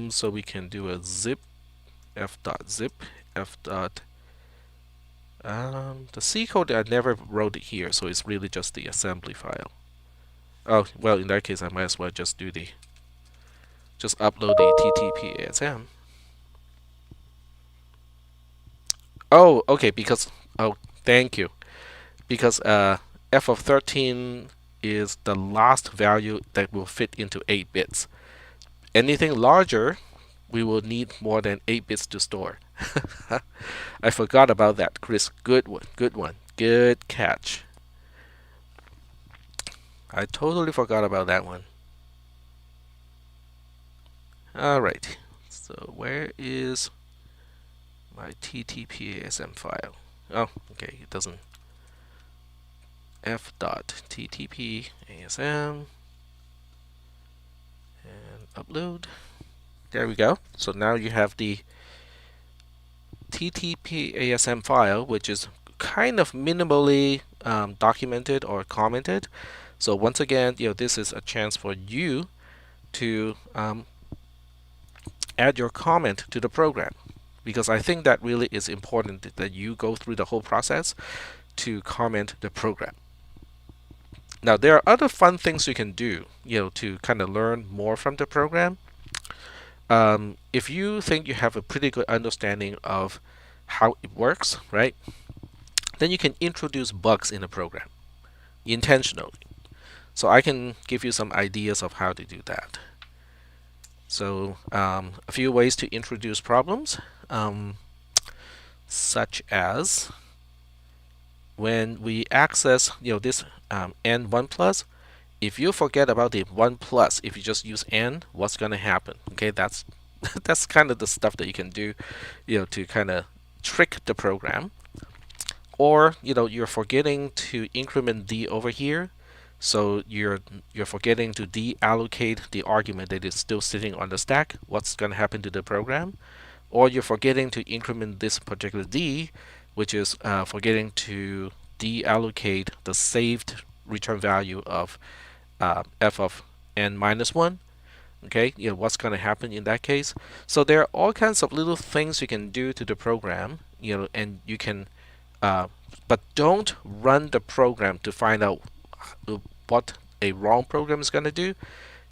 So we can do a zip, f.zip, f. The C code, I never wrote it here, so it's really just the assembly file. Oh, well, in that case, I might as well just upload the TTP-ASM. Oh, okay, thank you. Because f of 13 is the last value that will fit into 8 bits. Anything larger, we will need more than 8 bits to store. I forgot about that, Chris. Good one, good one. Good catch. I totally forgot about that one. Alright, so where is my TTP-ASM file? Oh, okay, it doesn't. f.ttp-asm and upload. There we go. So now you have the TTP-ASM file, which is kind of minimally documented or commented. So once again, this is a chance for you to add your comment to the program, because I think that really is important that you go through the whole process to comment the program. Now, there are other fun things you can do, to kind of learn more from the program. If you think you have a pretty good understanding of how it works, right, then you can introduce bugs in the program intentionally. So I can give you some ideas of how to do that. So a few ways to introduce problems, such as when we access this n1 plus, if you forget about the 1 plus, if you just use n, what's going to happen? Okay, that's that's kind of the stuff that you can do, to kind of trick the program. Or you're forgetting to increment d over here, so you're forgetting to deallocate the argument that is still sitting on the stack. What's going to happen to the program? Or you're forgetting to increment this particular d, which is forgetting to deallocate the saved return value of f of n minus 1. Okay, what's going to happen in that case? So there are all kinds of little things you can do to the program, and you can, but don't run the program to find out what a wrong program is going to do.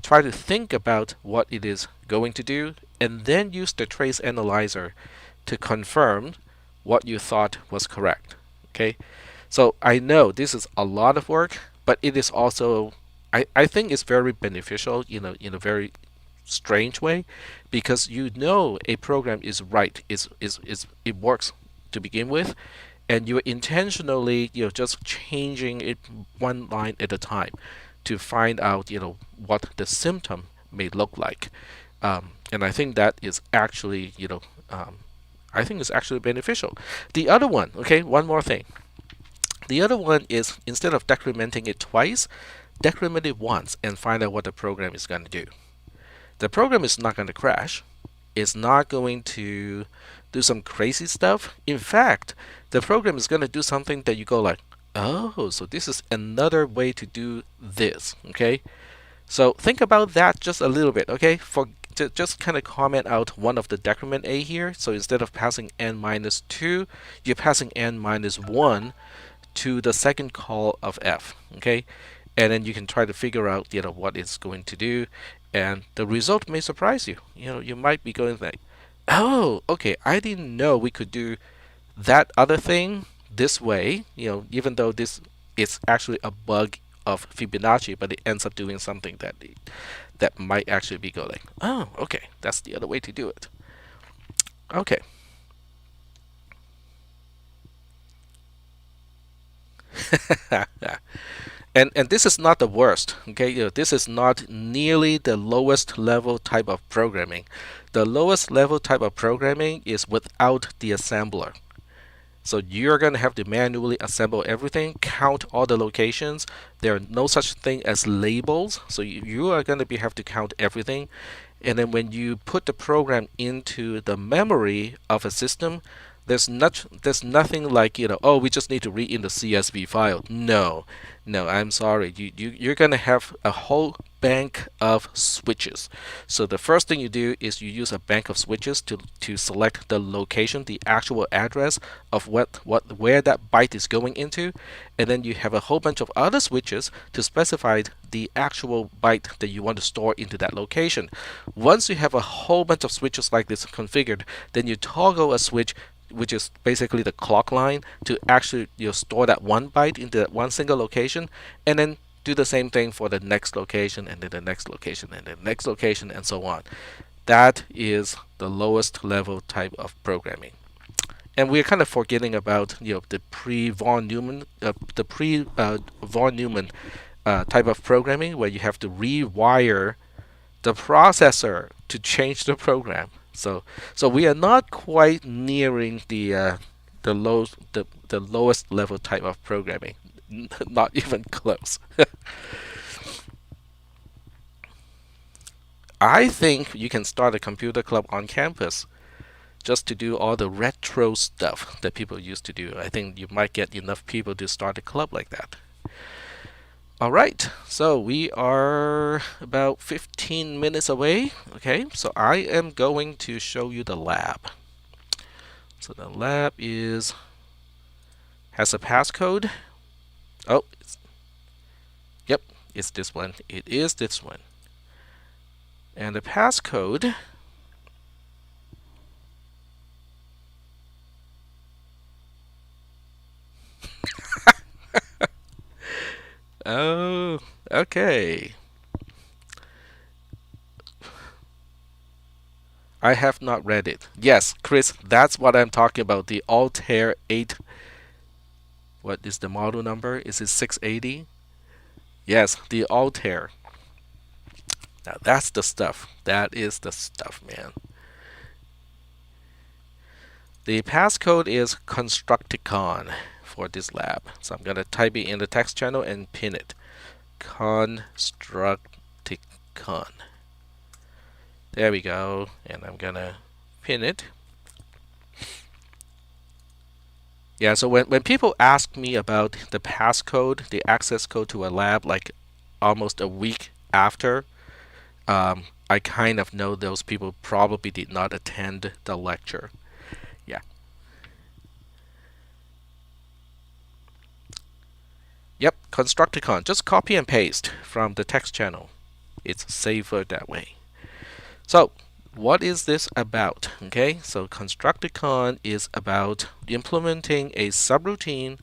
Try to think about what it is going to do, and then use the trace analyzer to confirm what you thought was correct. Okay, so I know this is a lot of work, but it is also, I think it's very beneficial, in a very strange way, because a program is right, it works to begin with, and you're intentionally just changing it one line at a time to find out what the symptom may look like, and I think that is actually I think it's actually beneficial. The other one, okay, one more thing. The other one is, instead of decrementing it twice, decrement it once and find out what the program is going to do. The program is not going to crash. It's not going to do some crazy stuff. In fact, the program is going to do something that you go like, oh, so this is another way to do this. Okay, so think about that just a little bit. Okay, just kind of comment out one of the decrement a here. So instead of passing n minus 2, you're passing n minus 1 to the second call of f. Okay, and then you can try to figure out what it's going to do, and the result may surprise you. You might be going like, oh, okay, I didn't know we could do that other thing this way, even though this is actually a bug of Fibonacci, but it ends up doing something that might actually be going, oh, okay, that's the other way to do it. Okay. And this is not the worst. Okay, this is not nearly the lowest level type of programming. The lowest level type of programming is without the assembler. So you're going to have to manually assemble everything, count all the locations. There are no such thing as labels, so you are going to have to count everything. And then when you put the program into the memory of a system, there's nothing like, oh, we just need to read in the CSV file. No, I'm sorry. You're going to have a whole bank of switches. So the first thing you do is you use a bank of switches to select the location, the actual address of where that byte is going into, and then you have a whole bunch of other switches to specify the actual byte that you want to store into that location. Once you have a whole bunch of switches like this configured, then you toggle a switch, which is basically the clock line, to actually store that one byte into that one single location, and then do the same thing for the next location, and then the next location, and the next location, and so on. That is the lowest level type of programming. And we're kind of forgetting about the pre-von Neumann type of programming, where you have to rewire the processor to change the program. So we are not quite nearing the lowest level type of programming. Not even close. I think you can start a computer club on campus just to do all the retro stuff that people used to do. I think you might get enough people to start a club like that. All right, so we are about 15 minutes away. Okay, so I am going to show you the lab. So the lab has a passcode. Oh, yep, it's this one. It is this one. And the passcode oh, okay. I have not read it. Yes, Chris, that's what I'm talking about. The Altair 8. What is the model number? Is it 680? Yes, the Altair. Now that's the stuff. That is the stuff, man. The passcode is Constructicon for this lab. So I'm going to type it in the text channel and pin it. Constructicon. There we go. And I'm going to pin it. Yeah, so when people ask me about the passcode, the access code to a lab, like almost a week after, I kind of know those people probably did not attend the lecture. Yeah. Yep, Constructicon. Just copy and paste from the text channel. It's safer that way. So, what is this about? Okay, so Constructicon is about implementing a subroutine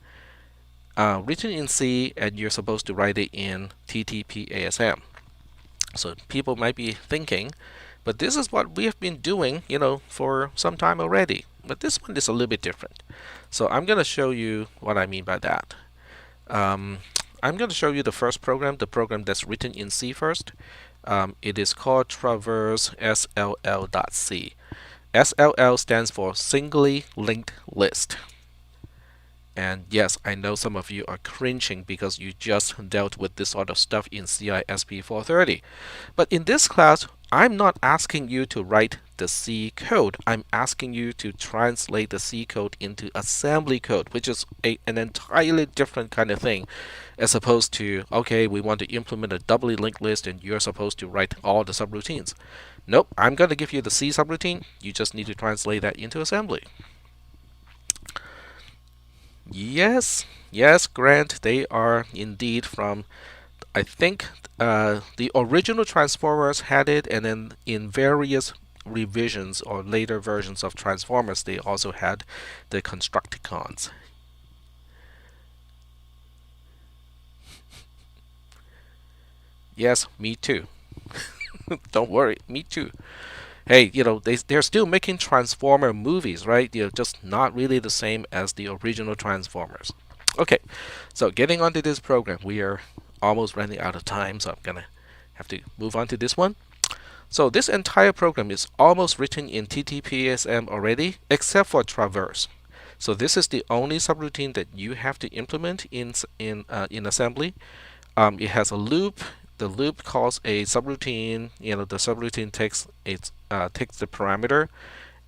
written in C, and you're supposed to write it in TTP-ASM. So people might be thinking, but this is what we have been doing, for some time already. But this one is a little bit different. So I'm going to show you what I mean by that. I'm going to show you the first program, the program that's written in C first. It is called traverse SLL.C. SLL stands for Singly Linked List. And yes, I know some of you are cringing because you just dealt with this sort of stuff in CISP310. But in this class, I'm not asking you to write the C code. I'm asking you to translate the C code into assembly code, which is an entirely different kind of thing, as opposed to, okay, we want to implement a doubly linked list and you're supposed to write all the subroutines. Nope, I'm going to give you the C subroutine. You just need to translate that into assembly. Yes, yes, Grant, they are indeed from, I think the original Transformers had it, and then in various revisions or later versions of Transformers, they also had the Constructicons. Yes, me too. Don't worry, me too. Hey, they're still making Transformer movies, right? Just not really the same as the original Transformers. Okay, so getting onto this program, we are almost running out of time, so I'm gonna have to move on to this one. So this entire program is almost written in TTP-ASM already, except for traverse. So this is the only subroutine that you have to implement in assembly. It has a loop. The loop calls a subroutine. The subroutine takes the parameter,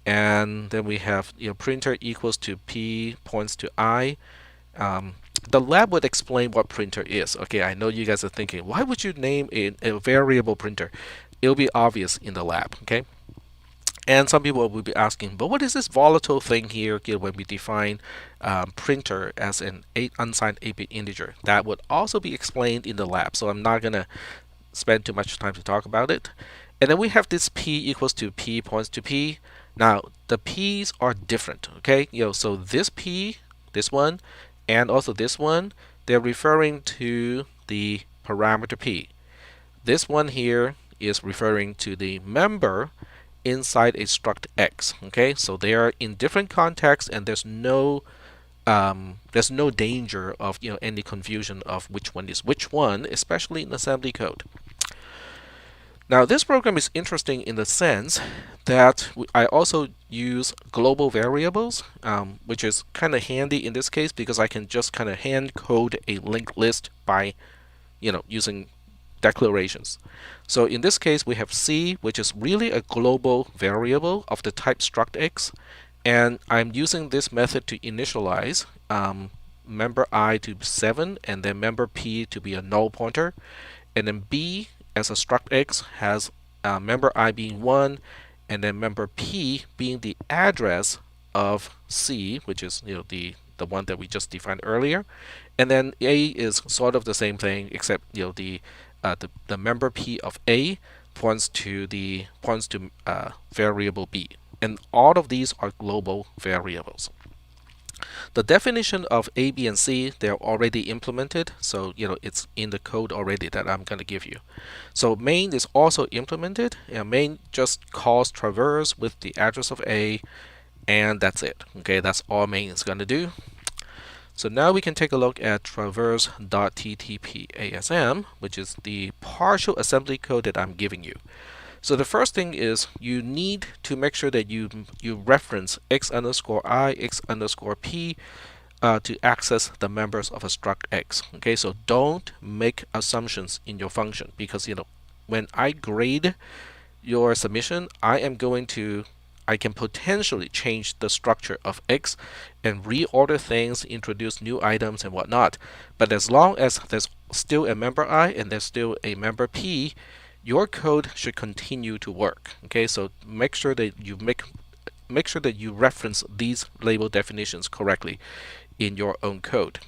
and then we have printer equals to p points to I. The lab would explain what printer is. Okay, I know you guys are thinking, why would you name a variable printer? It'll be obvious in the lab. Okay. And some people will be asking, but what is this volatile thing here when we define printer as an unsigned 8-bit integer? That would also be explained in the lab, so I'm not going to spend too much time to talk about it. And then we have this p equals to p points to p. Now, the p's are different, okay? So this p, this one, and also this one, they're referring to the parameter p. This one here is referring to the member inside a struct X. Okay, so they are in different contexts, and there's no danger of any confusion of which one is which one, especially in assembly code. Now this program is interesting in the sense that I also use global variables, which is kind of handy in this case because I can just kind of hand code a linked list by using declarations. So in this case, we have C, which is really a global variable of the type struct X, and I'm using this method to initialize member I to 7, and then member P to be a null pointer, and then B as a struct X has member I being 1, and then member P being the address of C, which is the one that we just defined earlier, and then A is sort of the same thing, except the member P of A points to variable B, and all of these are global variables. The definition of A, B, and C, they're already implemented, so it's in the code already that I'm going to give you. So main is also implemented, and main just calls traverse with the address of A, and that's it. Okay, that's all main is going to do. So now we can take a look at traverse.ttp-asm, which is the partial assembly code that I'm giving you. So the first thing is you need to make sure that you reference x_i, x_p to access the members of a struct X. Okay, so don't make assumptions in your function, because when I grade your submission, I can potentially change the structure of X and reorder things, introduce new items and whatnot. But as long as there's still a member I and there's still a member P, your code should continue to work. Okay, so make sure that you reference these label definitions correctly in your own code.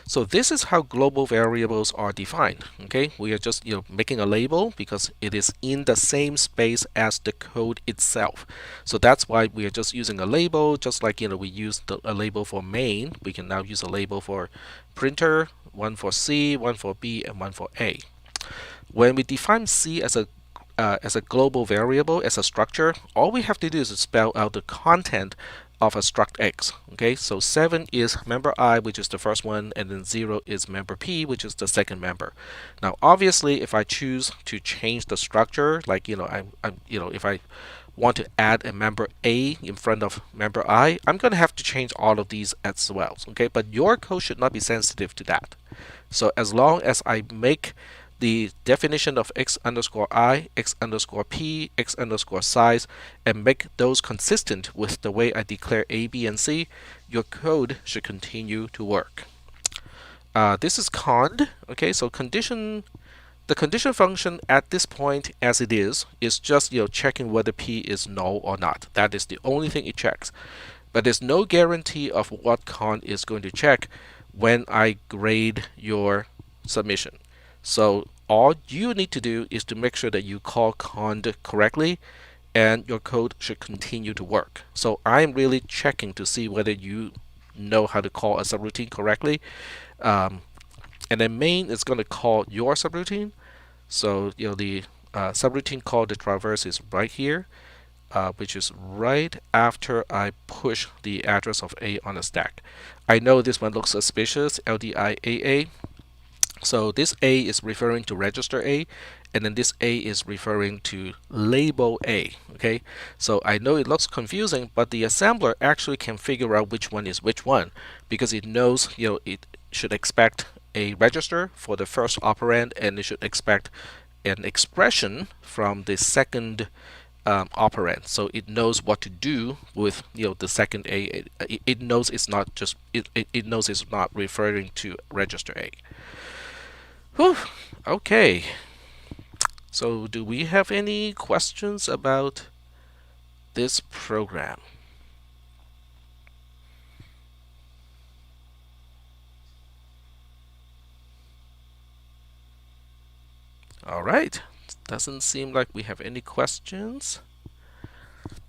So this is how global variables are defined. Okay, we are just making a label because it is in the same space as the code itself. So that's why we are just using a label, just like we used a label for main. We can now use a label for printer, one for C, one for B, and one for A. When we define C as a global variable, as a structure, all we have to do is spell out the content of a struct X. Okay, so 7 is member I, which is the first one, and then 0 is member P, which is the second member. Now, obviously, if I choose to change the structure, like if I want to add a member A in front of member I, I'm going to have to change all of these as well. Okay, but your code should not be sensitive to that. So as long as I make the definition of x_i, x_p, x_size, and make those consistent with the way I declare A, B, and C, your code should continue to work. This is cond. Okay, so the condition function at this point, as it is just checking whether P is null or not. That is the only thing it checks. But there's no guarantee of what cond is going to check when I grade your submission. So all you need to do is to make sure that you call cond correctly, and your code should continue to work. So I'm really checking to see whether you know how to call a subroutine correctly. And then main is going to call your subroutine. So the subroutine called the traverse is right here, which is right after I push the address of A on the stack. I know this one looks suspicious, LDIAA. So this A is referring to register A, and then this A is referring to label A. Okay, so I know it looks confusing, but the assembler actually can figure out which one is which one, because it knows it should expect a register for the first operand, and it should expect an expression from the second operand. So it knows what to do with the second A. It knows it's not just it knows it's not referring to register A. Whew. Okay. So do we have any questions about this program? All right. Doesn't seem like we have any questions.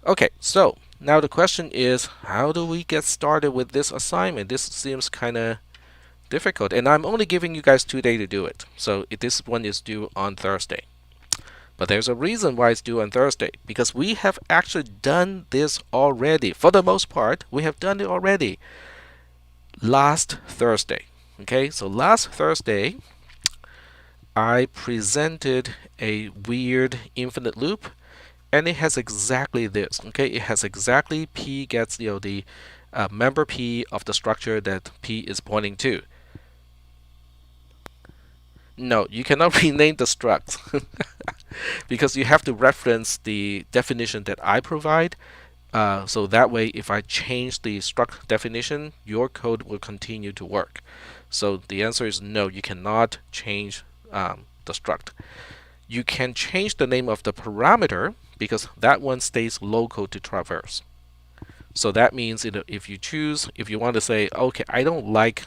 Okay, so now the question is, how do we get started with this assignment? This seems kind of difficult, and I'm only giving you guys 2 days to do it. So this one is due on Thursday. But there's a reason why it's due on Thursday, because we have actually done this already. For the most part, we have done it already last Thursday. Okay, so last Thursday, I presented a weird infinite loop, and it has exactly this. Okay, it has exactly P gets the member P of the structure that P is pointing to. No, you cannot rename the struct because you have to reference the definition that I provide, So that way, if I change the struct definition, your code will continue to work. So the answer is no, you cannot change the struct. You can change the name of the parameter because that one stays local to traverse. So that means if you want to say, okay, I don't like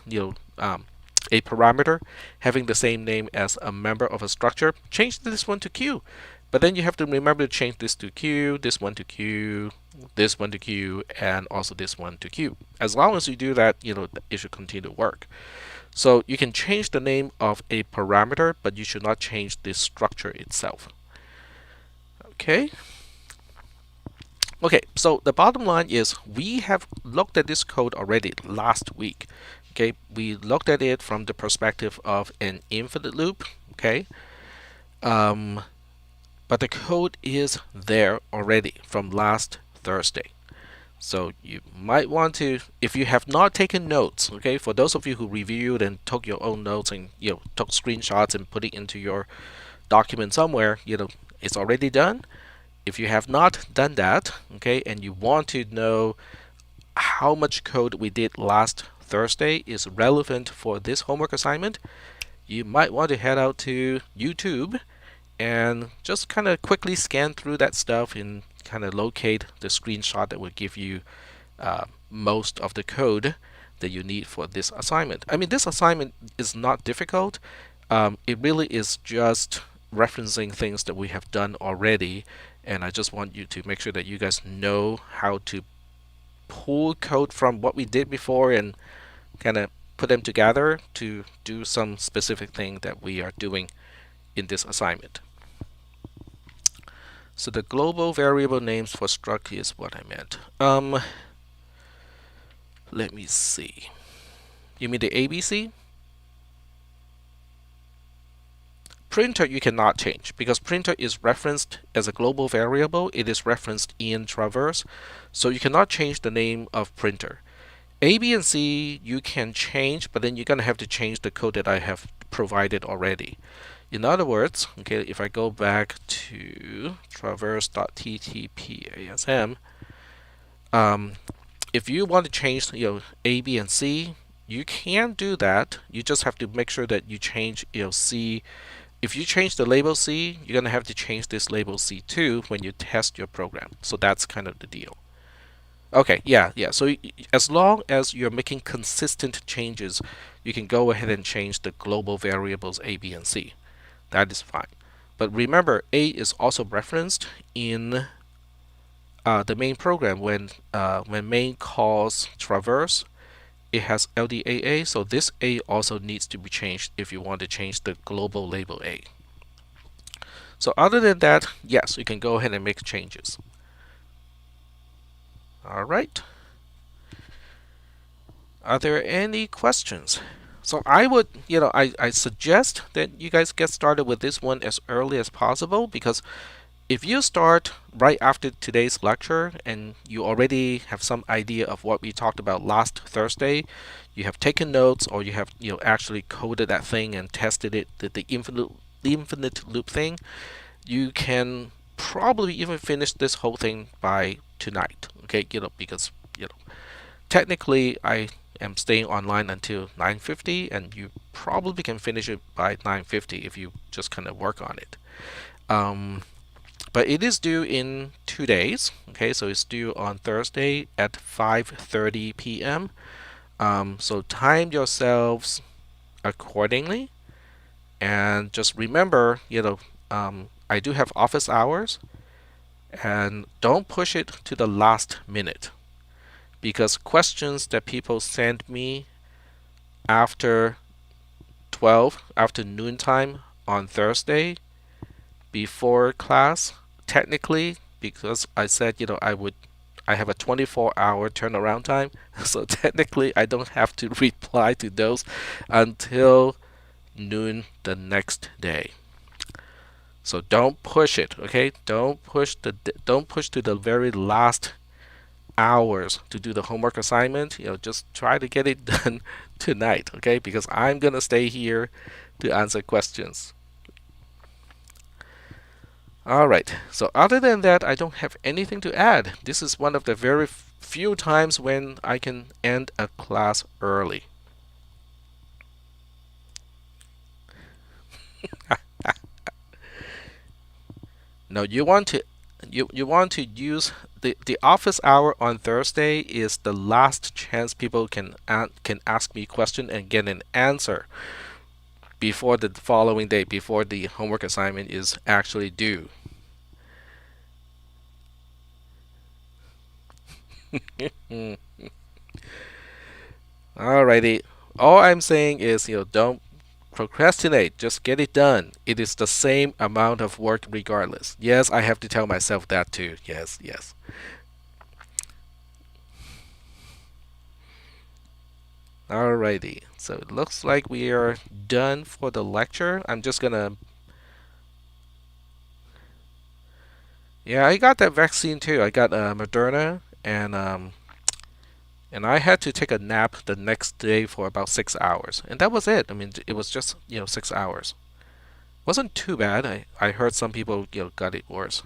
a parameter having the same name as a member of a structure, change this one to Q. But then you have to remember to change this to Q, this one to Q, this one to Q, and also this one to Q. As long as you do that, it should continue to work. So you can change the name of a parameter, but you should not change the structure itself. Okay. Okay, so the bottom line is we have looked at this code already last week. Okay, we looked at it from the perspective of an infinite loop. Okay, but the code is there already from last Thursday. So you might want to, if you have not taken notes, okay, for those of you who reviewed and took your own notes and took screenshots and put it into your document somewhere, it's already done. If you have not done that, okay, and you want to know how much code we did last Thursday is relevant for this homework assignment, you might want to head out to YouTube and just kind of quickly scan through that stuff and kind of locate the screenshot that will give you most of the code that you need for this assignment. I mean, this assignment is not difficult. It really is just referencing things that we have done already, and I just want you to make sure that you guys know how to pull code from what we did before and kind of put them together to do some specific thing that we are doing in this assignment. So the global variable names for struct is what I meant. Let me see. You mean the ABC? Printer you cannot change because printer is referenced as a global variable. It is referenced in traverse, so you cannot change the name of printer. A, B, and C you can change, but then you're gonna have to change the code that I have provided already. In other words, okay, if I go back to traverse.ttpasm, if you want to change A, B, and C, you can do that. You just have to make sure that you change C. If you change the label C, you're gonna have to change this label C too when you test your program. So that's kind of the deal. Okay, yeah. So as long as you're making consistent changes, you can go ahead and change the global variables A, B, and C. That is fine. But remember, A is also referenced in the main program. When main calls traverse, it has LDAA, so this A also needs to be changed if you want to change the global label A. So other than that, yes, you can go ahead and make changes. All right. Are there any questions? So I would, I suggest that you guys get started with this one as early as possible, because if you start right after today's lecture and you already have some idea of what we talked about last Thursday, you have taken notes, or you have actually coded that thing and tested it, the infinite loop thing, you can probably even finish this whole thing by tonight. Okay, because technically I am staying online until 9:50, and you probably can finish it by 9:50 if you just kind of work on it. But it is due in 2 days. Okay, so it's due on Thursday at 5:30 p.m. So time yourselves accordingly, and just remember, I do have office hours, and don't push it to the last minute, because questions that people send me after noontime on Thursday before class, technically, because I said I have a 24-hour turnaround time, so technically I don't have to reply to those until noon the next day. So don't push it, okay? Don't push to the very last hours to do the homework assignment. Just try to get it done tonight, okay? Because I'm gonna stay here to answer questions. All right. So other than that, I don't have anything to add. This is one of the very few times when I can end a class early. Now you want to use the office hour on Thursday is the last chance people can ask me a question and get an answer before the following day, before the homework assignment is actually due. Alrighty. All I'm saying is, don't procrastinate. Just get it done. It is the same amount of work regardless. Yes, I have to tell myself that too. Yes, yes. Alrighty. So it looks like we are done for the lecture. I'm just gonna. Yeah, I got that vaccine too. I got Moderna, and I had to take a nap the next day for about 6 hours, and that was it. I mean, it was just 6 hours. Wasn't too bad. I heard some people got it worse.